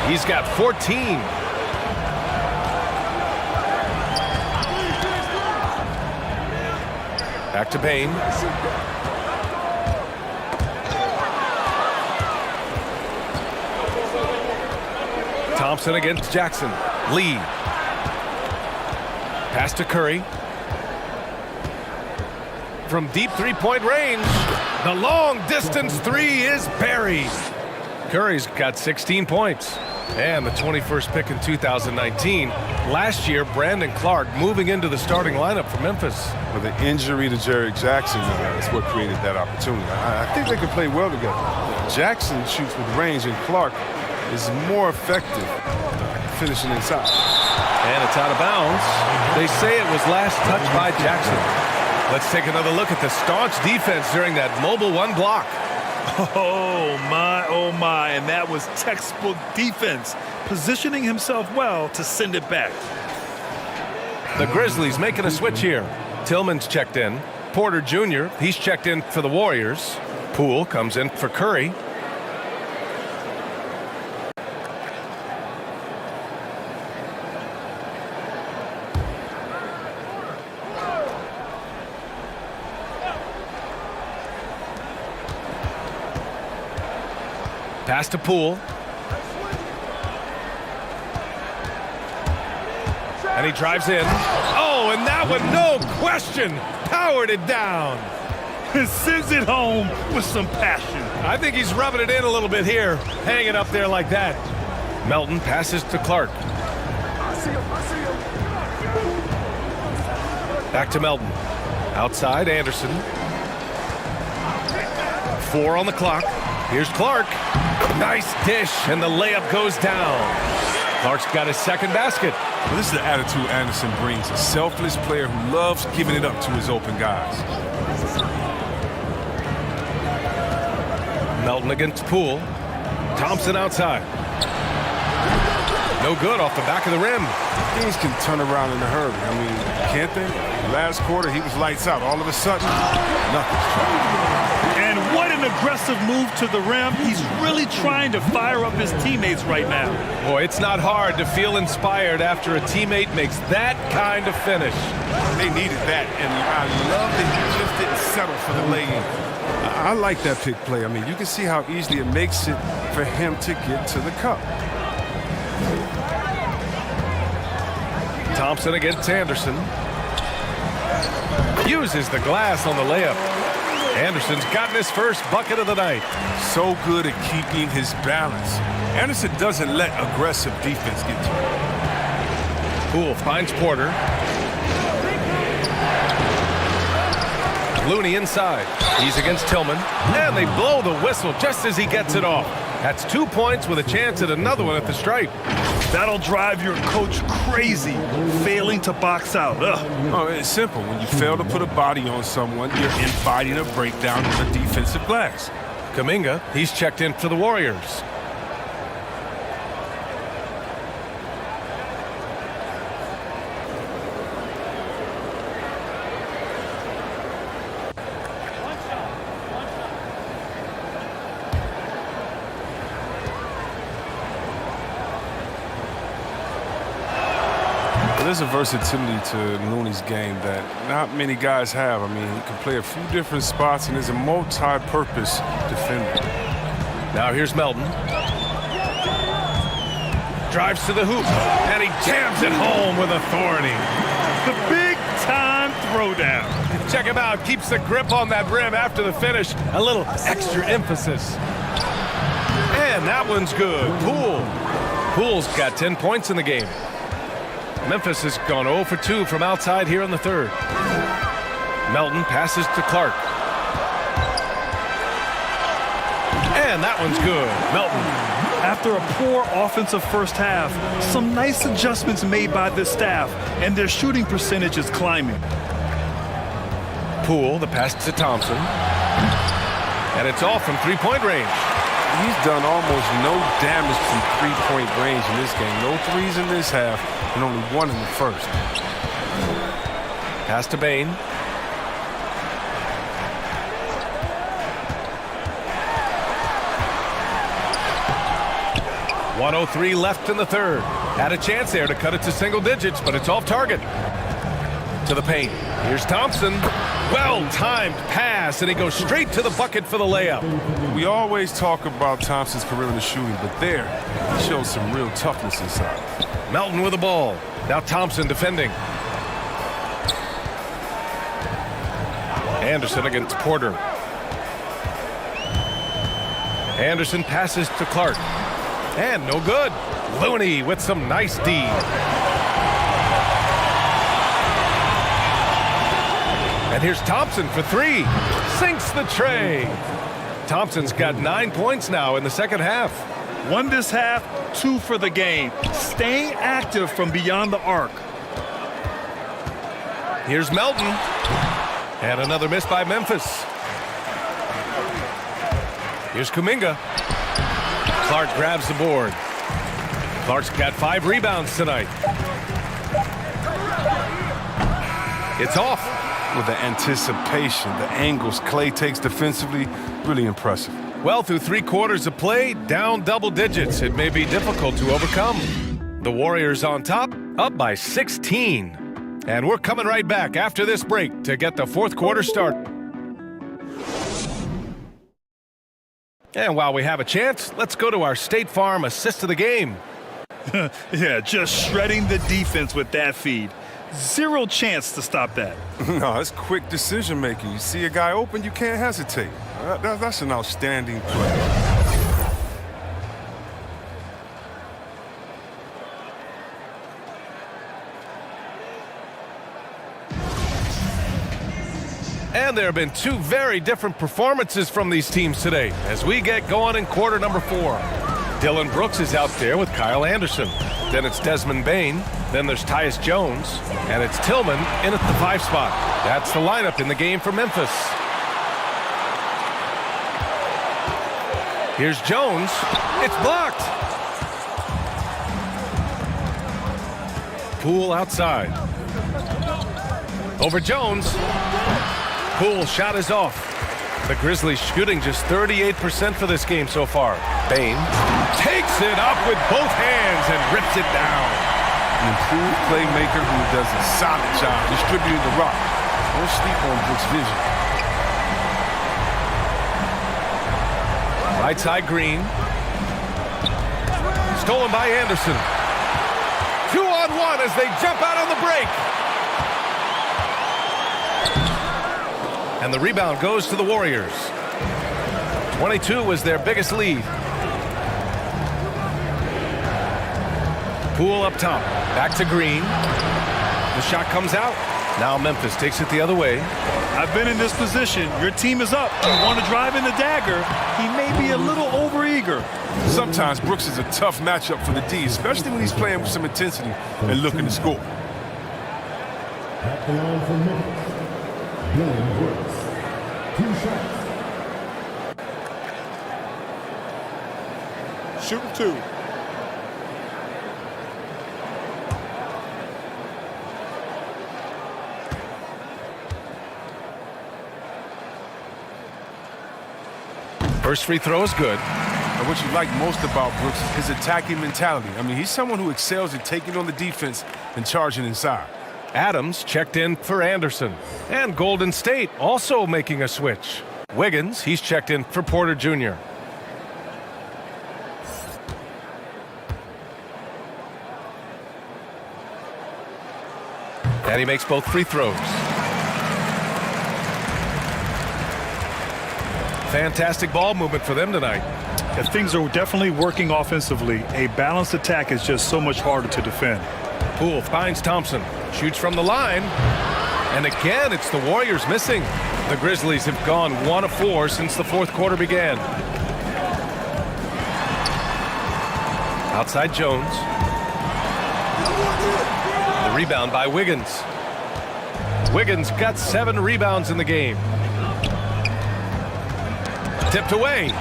He's got 14. Back to Payne. Thompson against Jackson. Lee. Pass to Curry. From deep three-point range, the long-distance three is buried. Curry's got 16 points. And the 21st pick in 2019. Last year, Brandon Clark moving into the starting lineup for Memphis. With the injury to Jerry Jackson, is what created that opportunity. I think they can play well together. Jackson shoots with range, and Clark is more effective finishing inside. And it's out of bounds. They say it was last touched by Jackson. Let's take another look at the staunch defense during that mobile one block. Oh, my, and that was textbook defense, positioning himself well to send it back. The Grizzlies making a switch here. Tillman's checked in. Porter Jr., he's checked in for the Warriors. Poole comes in for Curry. Pass to Poole. And he drives in. Oh, and that one, no question, powered it down. And sends it home with some passion. I think he's rubbing it in a little bit here, hanging up there like that. Melton passes to Clark. Back to Melton. Outside, Anderson. 4 on the clock. Here's Clark. Nice dish, and the layup goes down. Clark's got his second basket. Well, this is the attitude Anderson brings. A selfless player who loves giving it up to his open guys. Melton against Poole. Thompson outside. No good off the back of the rim. Things can turn around in a hurry. I mean, can't they? Last quarter, he was lights out. All of a sudden, nothing. And what an aggressive move to the rim. He's really trying to fire up his teammates right now. Boy, it's not hard to feel inspired after a teammate makes that kind of finish. They needed that, and I love that he just didn't settle for the lay-in. I like that pick play. I mean, you can see how easily it makes it for him to get to the cup. Thompson against Anderson. Uses the glass on the layup. Anderson's gotten his first bucket of the night. So good at keeping his balance. Anderson doesn't let aggressive defense get to him. Poole finds Porter. Looney inside. He's against Tillman. And they blow the whistle just as he gets it off. That's 2 points with a chance at another one at the stripe. That'll drive your coach crazy, failing to box out. Ugh. Oh, it's simple. When you fail to put a body on someone, you're inviting a breakdown in the defensive glass. Kuminga, he's checked in for the Warriors. There's a versatility to Looney's game that not many guys have. I mean, he can play a few different spots and is a multi-purpose defender. Now here's Melton. Drives to the hoop, and he jams it home with authority. The big-time throwdown. Check him out. Keeps the grip on that rim after the finish. A little extra emphasis. And that one's good. Poole's got 10 points in the game. Memphis has gone 0 for 2 from outside here in the third. Melton passes to Clark. And that one's good. Melton. After a poor offensive first half, some nice adjustments made by this staff, and their shooting percentage is climbing. Poole, the pass to Thompson. And it's off from three-point range. He's done almost no damage from three-point range in this game. No threes in this half, and only one in the first. Pass to Bain. .103 left in the third. Had a chance there to cut it to single digits, but it's off target. To the paint. Here's Thompson. Well-timed pass, and he goes straight to the bucket for the layup. We always talk about Thompson's career in the shooting, but there, he shows some real toughness inside. Melton with the ball. Now Thompson defending. Anderson against Porter. Anderson passes to Clark. And no good. Looney with some nice D. And here's Thompson for three. Sinks the tray. Thompson's got 9 points now in the second half. One this half, 2 for the game. Staying active from beyond the arc. Here's Melton. And another miss by Memphis. Here's Kuminga. Clark grabs the board. Clark's got 5 rebounds tonight. It's off. With the anticipation, the angles Clay takes defensively, really impressive. Well, through 3 quarters of play, down double digits. It may be difficult to overcome. The Warriors on top, up by 16. And we're coming right back after this break to get the fourth quarter started. And while we have a chance, let's go to our State Farm assist of the game. Yeah, just shredding the defense with that feed. 0 chance to stop that. No, it's quick decision making. You see a guy open, you can't hesitate. That's an outstanding play. And there have been 2 very different performances from these teams today as we get going in quarter number 4. Dylan Brooks is out there with Kyle Anderson. Then it's Desmond Bain. Then there's Tyus Jones. And it's Tillman in at the 5 spot. That's the lineup in the game for Memphis. Here's Jones. It's blocked. Poole outside. Over Jones. Poole's shot is off. The Grizzlies shooting just 38% for this game so far. Bain takes it up with both hands and rips it down. An improved playmaker who does a solid job distributing the rock. Don't sleep on Brooks' vision. Right side Green. Stolen by Anderson. 2-on-1 as they jump out on the break. And the rebound goes to the Warriors. 22 was their biggest lead. Poole up top. Back to Green. The shot comes out. Now Memphis takes it the other way. I've been in this position. Your team is up. You want to drive in the dagger. He may be a little overeager. Sometimes Brooks is a tough matchup for the D, especially when he's playing with some intensity and looking to score. At the line for Memphis, Dylan Brooks. 2 shots. Shooting 2. First free throw is good. And what you like most about Brooks is his attacking mentality. I mean, he's someone who excels at taking on the defense and charging inside. Adams checked in for Anderson. And Golden State also making a switch. Wiggins, he's checked in for Porter Jr. And he makes both free throws. Fantastic ball movement for them tonight. And things are definitely working offensively. A balanced attack is just so much harder to defend. Poole finds Thompson. Shoots from the line. And again, it's the Warriors missing. The Grizzlies have gone 1 of 4 since the fourth quarter began. Outside Jones. The rebound by Wiggins. Wiggins got 7 rebounds in the game. Tipped away.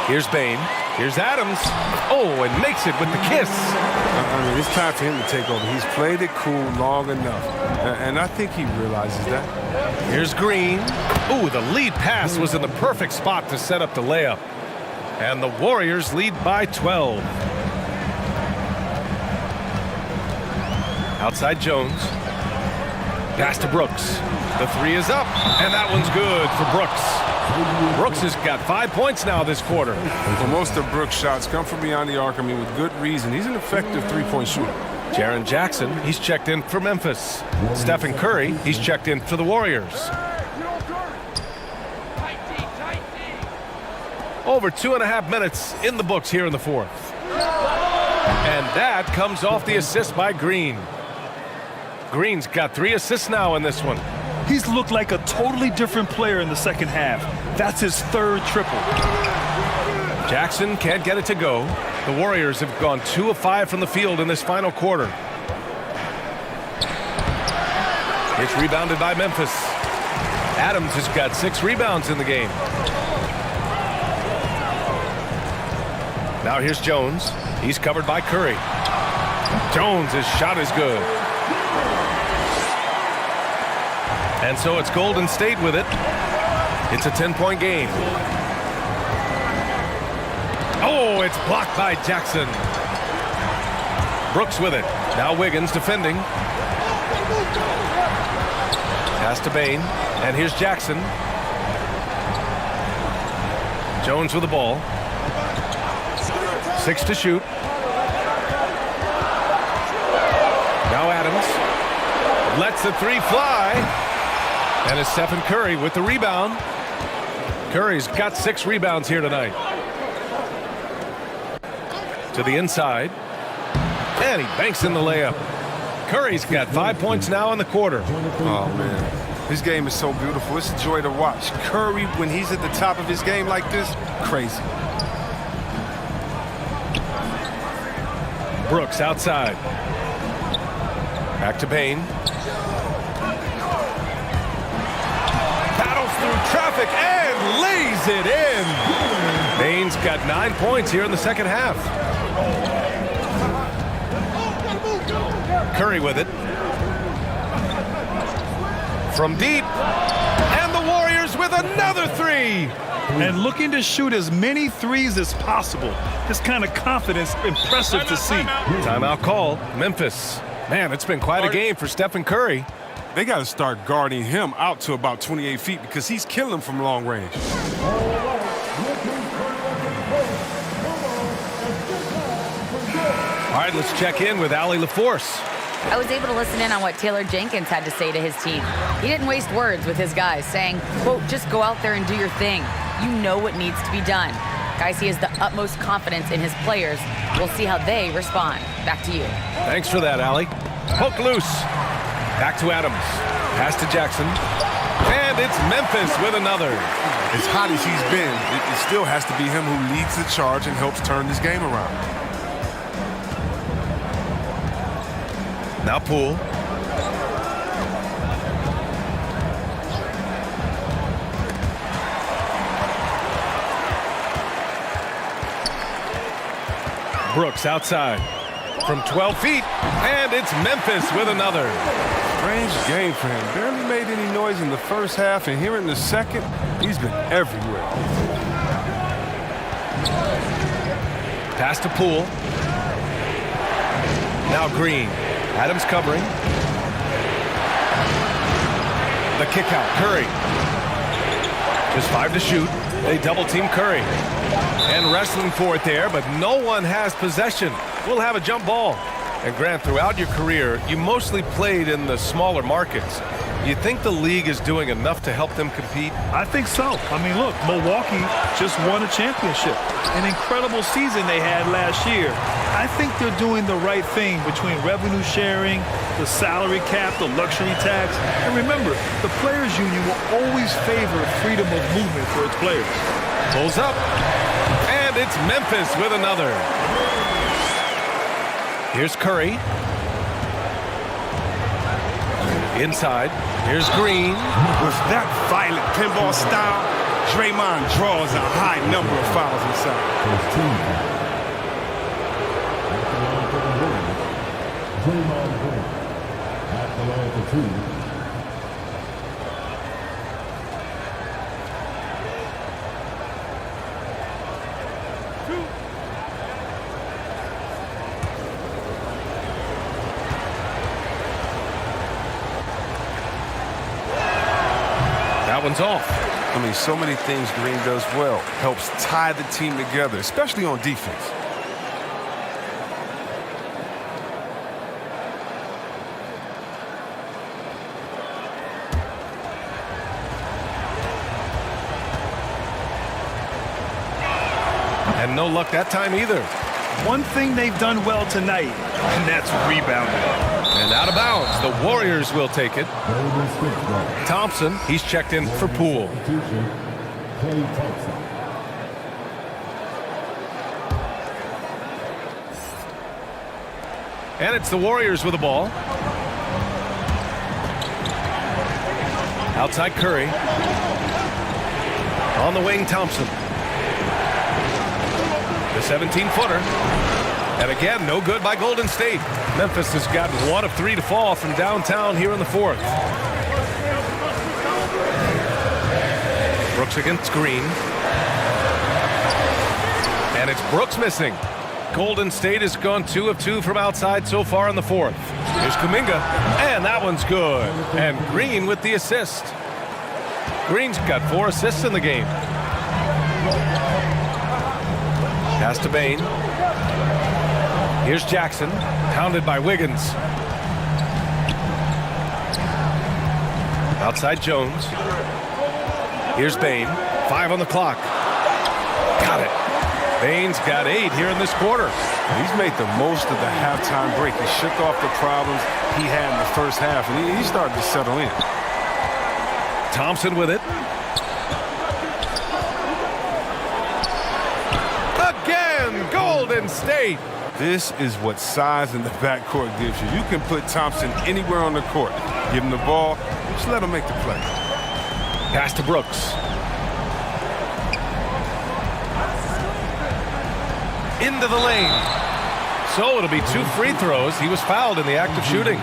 Here's Bain. Here's Adams. Oh, and makes it with the kiss. I mean, it's time for him to take over. He's played it cool long enough. And I think he realizes that. Here's Green. Ooh, the lead pass was in the perfect spot to set up the layup. And the Warriors lead by 12. Outside Jones. Pass to Brooks. The 3 is up, and that one's good for Brooks. Brooks has got 5 points now this quarter. Well, most of Brooks' shots come from beyond the arc. I mean, with good reason. He's an effective three-point shooter. Jaren Jackson, he's checked in for Memphis. Stephen Curry, he's checked in for the Warriors. Over 2.5 minutes in the books here in the fourth. And that comes off the assist by Green. Green's got 3 assists now in this one. He's looked like a totally different player in the second half. That's his 3rd triple. Jackson can't get it to go. The Warriors have gone 2 of 5 from the field in this final quarter. It's rebounded by Memphis. Adams has got 6 rebounds in the game. Now here's Jones. He's covered by Curry. Jones' shot is good. And so it's Golden State with it. It's a 10-point game. Oh, it's blocked by Jackson. Brooks with it. Now Wiggins defending. Pass to Bain. And here's Jackson. Jones with the ball. 6 to shoot. Now Adams lets the 3 fly. And it's Stephen Curry with the rebound. Curry's got 6 rebounds here tonight. To the inside. And he banks in the layup. Curry's got 5 points now in the quarter. Oh, man. His game is so beautiful. It's a joy to watch. Curry, when he's at the top of his game like this, crazy. Brooks outside. Back to Bain. Battles through traffic and lays it in. Bain's got 9 points here in the second half. Curry with it. From deep. And the Warriors with another 3. And looking to shoot as many 3s as possible. This kind of confidence, impressive to see. Timeout call, Memphis. Man, it's been quite a game for Stephen Curry. They got to start guarding him out to about 28 feet because he's killing them from long range. All right, let's check in with Allie LaForce. I was able to listen in on what Taylor Jenkins had to say to his team. He didn't waste words with his guys, saying, quote, just go out there and do your thing. You know what needs to be done. Guys, he has the utmost confidence in his players. We'll see how they respond. Back to you. Thanks for that, Allie. Poke loose. Back to Adams. Pass to Jackson. And it's Memphis with another. As hot as he's been, it still has to be him who leads the charge and helps turn this game around. Now Poole. Brooks outside from 12 feet, and it's Memphis with another. Strange game for him. Barely made any noise in the first half, and here in the second, he's been everywhere. Pass to Poole. Now Green. Adams covering. The kick out. Curry. Just 5 to shoot. They double team Curry. And wrestling for it there, but no one has possession. We'll have a jump ball. And Grant, throughout your career, you mostly played in the smaller markets. You think the league is doing enough to help them compete? I think so. I mean, look, Milwaukee just won a championship. An incredible season they had last year. I think they're doing the right thing between revenue sharing, the salary cap, the luxury tax. And remember, the players' union will always favor freedom of movement for its players. Pulls up. And it's Memphis with another. Here's Curry. Inside. Here's Green. With that violent pinball style, Draymond draws a high number of fouls inside. Draymond Green at the line for 2. That one's off. I mean, so many things Green does well. Helps tie the team together, especially on defense. And no luck that time either. One thing they've done well tonight, and that's rebounding. And out of bounds, the Warriors will take it. Thompson, he's checked in for Poole. And it's the Warriors with the ball. Outside Curry. On the wing, Thompson. The 17-footer. And again, no good by Golden State. Memphis has gotten 1 of 3 to fall from downtown here in the fourth. Brooks against Green. And it's Brooks missing. Golden State has gone 2 of 2 from outside so far in the fourth. Here's Kuminga, and that one's good. And Green with the assist. Green's got 4 assists in the game. Pass to Bain. Here's Jackson, pounded by Wiggins. Outside Jones. Here's Bain, 5 on the clock. Got it. Bain's got 8 here in this quarter. He's made the most of the halftime break. He shook off the problems he had in the first half, and he started to settle in. Thompson with it. Again, Golden State. This is what size in the backcourt gives you. You can put Thompson anywhere on the court. Give him the ball, just let him make the play. Pass to Brooks. Into the lane. So it'll be 2 free throws. He was fouled in the act of shooting.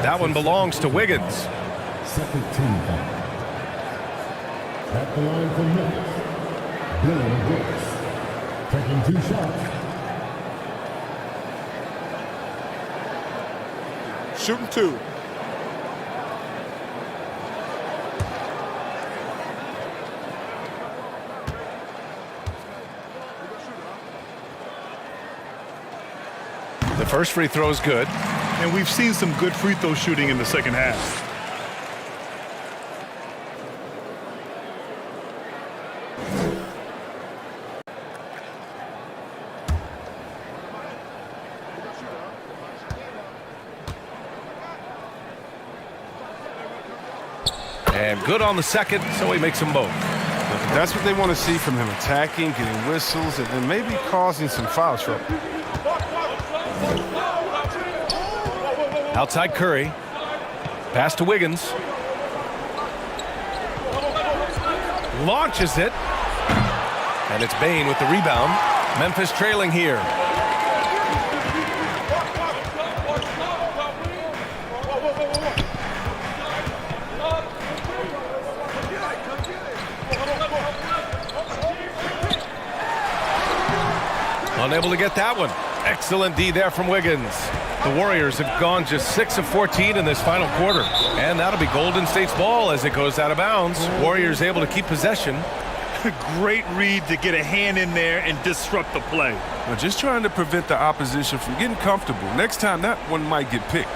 That one belongs to Wiggins. Second team foul. At the line for Memphis, Dylan Brooks, taking 2 shots. Shooting 2. The first free throw is good. And we've seen some good free throw shooting in the second half. And good on the second, so he makes them both. That's what they want to see from him, attacking, getting whistles, and then maybe causing some foul trouble. Outside Curry. Pass to Wiggins. Launches it. And it's Bane with the rebound. Memphis trailing here. Unable to get that one. Excellent D there from Wiggins. The Warriors have gone just 6 of 14 in this final quarter. And that'll be Golden State's ball as it goes out of bounds. Warriors able to keep possession. Great read to get a hand in there and disrupt the play. Well, just trying to prevent the opposition from getting comfortable. Next time, that one might get picked.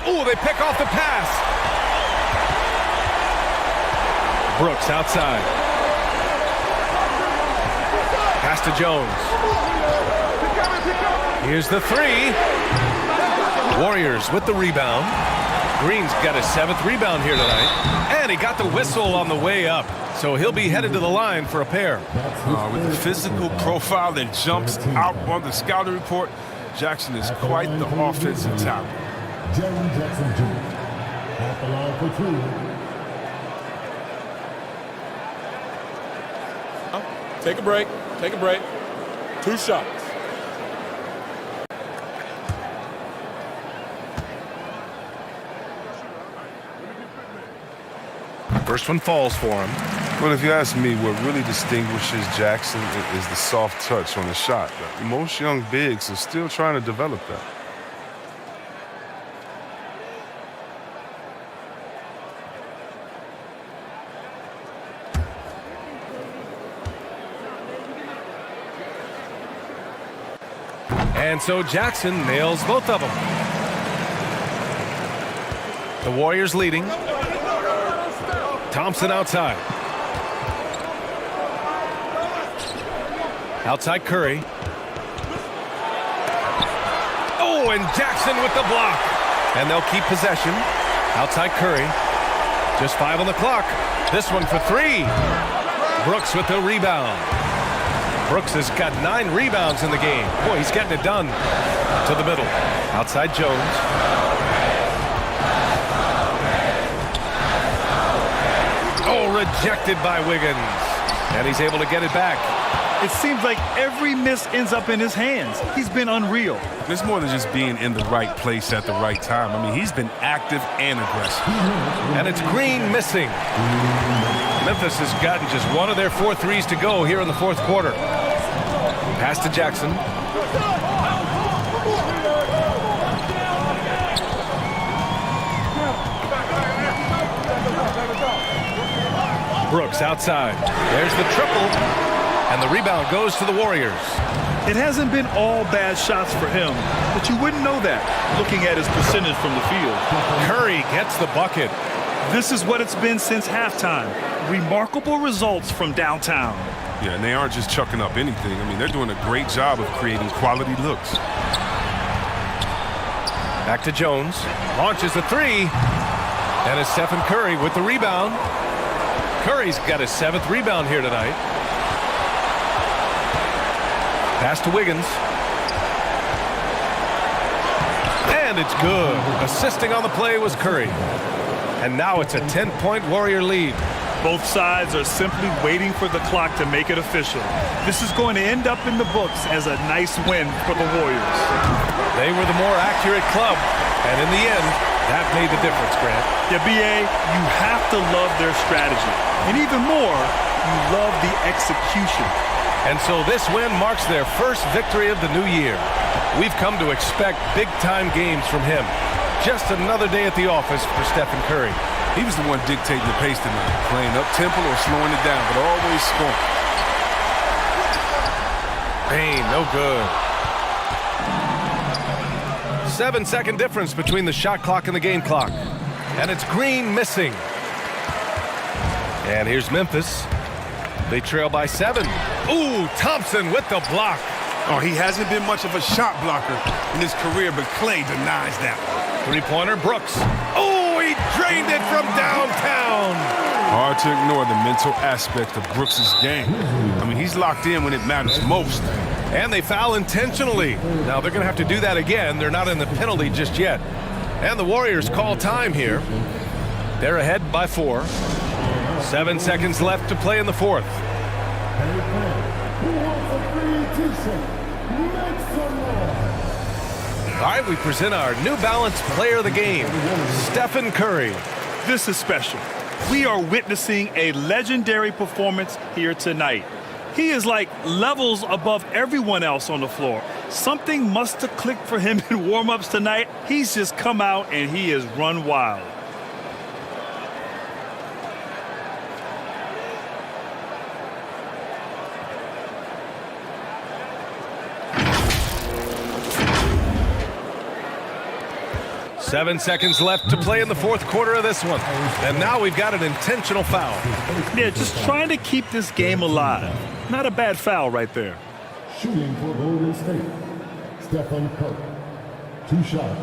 Oh, they pick off the pass. Brooks outside. Pass to Jones. Here's the three. Warriors with the rebound. Green's got his 7th rebound here tonight. And he got the whistle on the way up. So he'll be headed to the line for a pair. With the physical profile that jumps out on the scouting report, Jackson is quite the offensive talent. Jaren Jackson Jr. at the line for 2. Take a break. Take a break. 2 shots. First one falls for him. Well, if you ask me, what really distinguishes Jackson is the soft touch on the shot. Most young bigs are still trying to develop that. And so Jackson nails both of them. The Warriors leading. Thompson outside. Outside Curry. Oh, and Jackson with the block. And they'll keep possession. Outside Curry. Just 5 on the clock. This one for 3. Brooks with the rebound. Brooks has got 9 rebounds in the game. Boy, he's getting it done. To the middle. Outside Jones. Oh, rejected by Wiggins. And he's able to get it back. It seems like every miss ends up in his hands. He's been unreal. It's more than just being in the right place at the right time. I mean, he's been active and aggressive. And it's Green missing. Memphis has gotten just 1 of their 4 threes to go here in the 4th quarter. Pass to Jackson. Brooks outside. There's the triple. And the rebound goes to the Warriors. It hasn't been all bad shots for him, but you wouldn't know that looking at his percentage from the field. Curry gets the bucket. This is what it's been since halftime. Remarkable results from downtown. Yeah, and they aren't just chucking up anything. I mean, they're doing a great job of creating quality looks. Back to Jones. Launches a 3. And it's Stephen Curry with the rebound. Curry's got his 7th rebound here tonight. Pass to Wiggins. And it's good. Assisting on the play was Curry. And now it's a 10-point Warrior lead. Both sides are simply waiting for the clock to make it official. This is going to end up in the books as a nice win for the Warriors. They were the more accurate club. And in the end, that made the difference, Grant. Yeah, B.A., you have to love their strategy. And even more, you love the execution. And so this win marks their first victory of the new year. We've come to expect big-time games from him. Just another day at the office for Stephen Curry. He was the one dictating the pace tonight, playing up-tempo or slowing it down, but always scoring. Bane, no good. 7-second difference between the shot clock and the game clock. And it's Green missing. And here's Memphis. They trail by 7. Ooh, Thompson with the block. Oh, he hasn't been much of a shot blocker in his career, but Clay denies that. Three-pointer, Brooks. Oh, he drained it from downtown. Hard to ignore the mental aspect of Brooks' game. I mean, he's locked in when it matters most. And they foul intentionally. Now they're going to have to do that again. They're not in the penalty just yet. And the Warriors call time here. They're ahead by 4. 7 seconds left to play in the fourth. All right, we present our New Balance Player of the Game, Stephen Curry. This is special. We are witnessing a legendary performance here tonight. He is like levels above everyone else on the floor. Something must have clicked for him in warm-ups tonight. He's just come out and he has run wild. Seven seconds left to play in the fourth quarter of this one. And now we've got an intentional foul. Yeah, just trying to keep this game alive. Not a bad foul right there. Shooting for Golden State, Stephen Curry. 2 shots.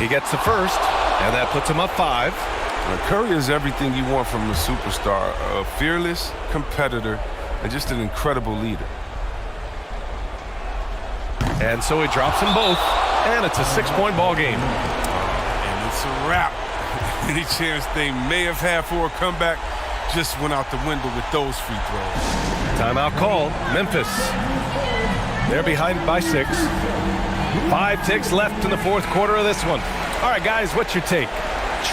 He gets the first, and that puts him up 5. Now, Curry is everything you want from a superstar. A fearless competitor and just an incredible leader. And so he drops them both, and it's a 6-point ball game. And it's a wrap. Any chance they may have had for a comeback just went out the window with those free throws. Timeout called. Memphis. They're behind by 6. 5 ticks left in the fourth quarter of this one. All right, guys, what's your take?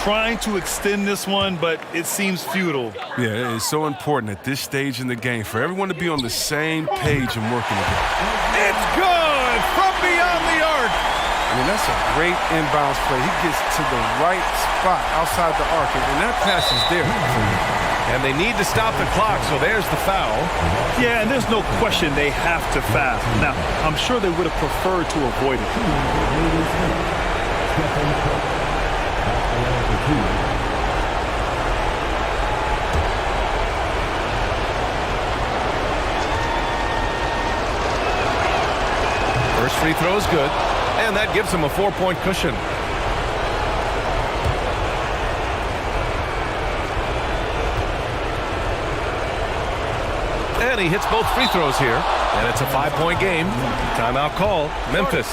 Trying to extend this one, but it seems futile. Yeah, it's so important at this stage in the game for everyone to be on the same page and working together. It's good from beyond the arc. I mean, that's a great inbounds play. He gets to the right spot outside the arc, and that pass is there. And they need to stop the clock, so there's the foul. Yeah, and there's no question they have to foul. Now, I'm sure they would have preferred to avoid it. First free throw is good, and that gives him a 4-point cushion. And he hits both free throws here, and it's a 5-point game. Timeout call, Memphis.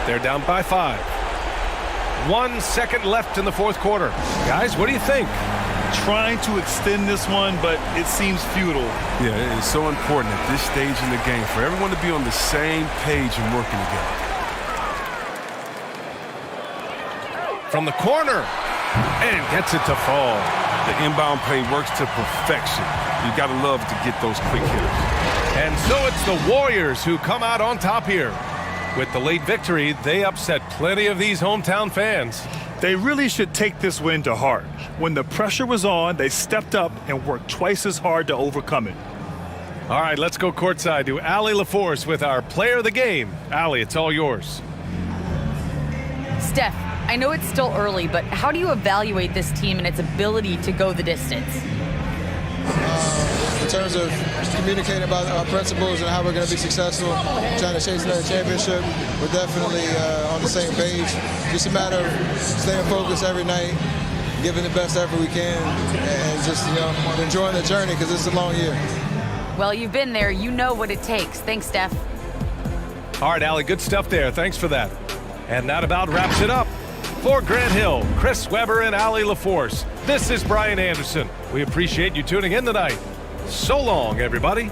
They're down by 5. 1 second left in the fourth quarter. Guys, what do you think? Trying to extend this one, but it seems futile. Yeah, it's so important at this stage in the game for everyone to be on the same page and working together. From the corner, and gets it to fall. The inbound play works to perfection. You gotta love to get those quick hitters. And so it's the Warriors who come out on top here. With the late victory, they upset plenty of these hometown fans. They really should take this win to heart. When the pressure was on, they stepped up and worked twice as hard to overcome it. All right, let's go courtside to Allie LaForce with our player of the game. Allie, it's all yours. Steph, I know it's still early, but how do you evaluate this team and its ability to go the distance? In terms of communicating about our principles and how we're going to be successful, trying to chase another championship, we're definitely on the same page. Just a matter of staying focused every night, giving the best effort we can, and just enjoying the journey because it's a long year. Well, you've been there. You know what it takes. Thanks, Steph. All right, Allie, good stuff there. Thanks for that. And that about wraps it up. For Grant Hill, Chris Webber, and Allie LaForce, this is Brian Anderson. We appreciate you tuning in tonight. So long, everybody.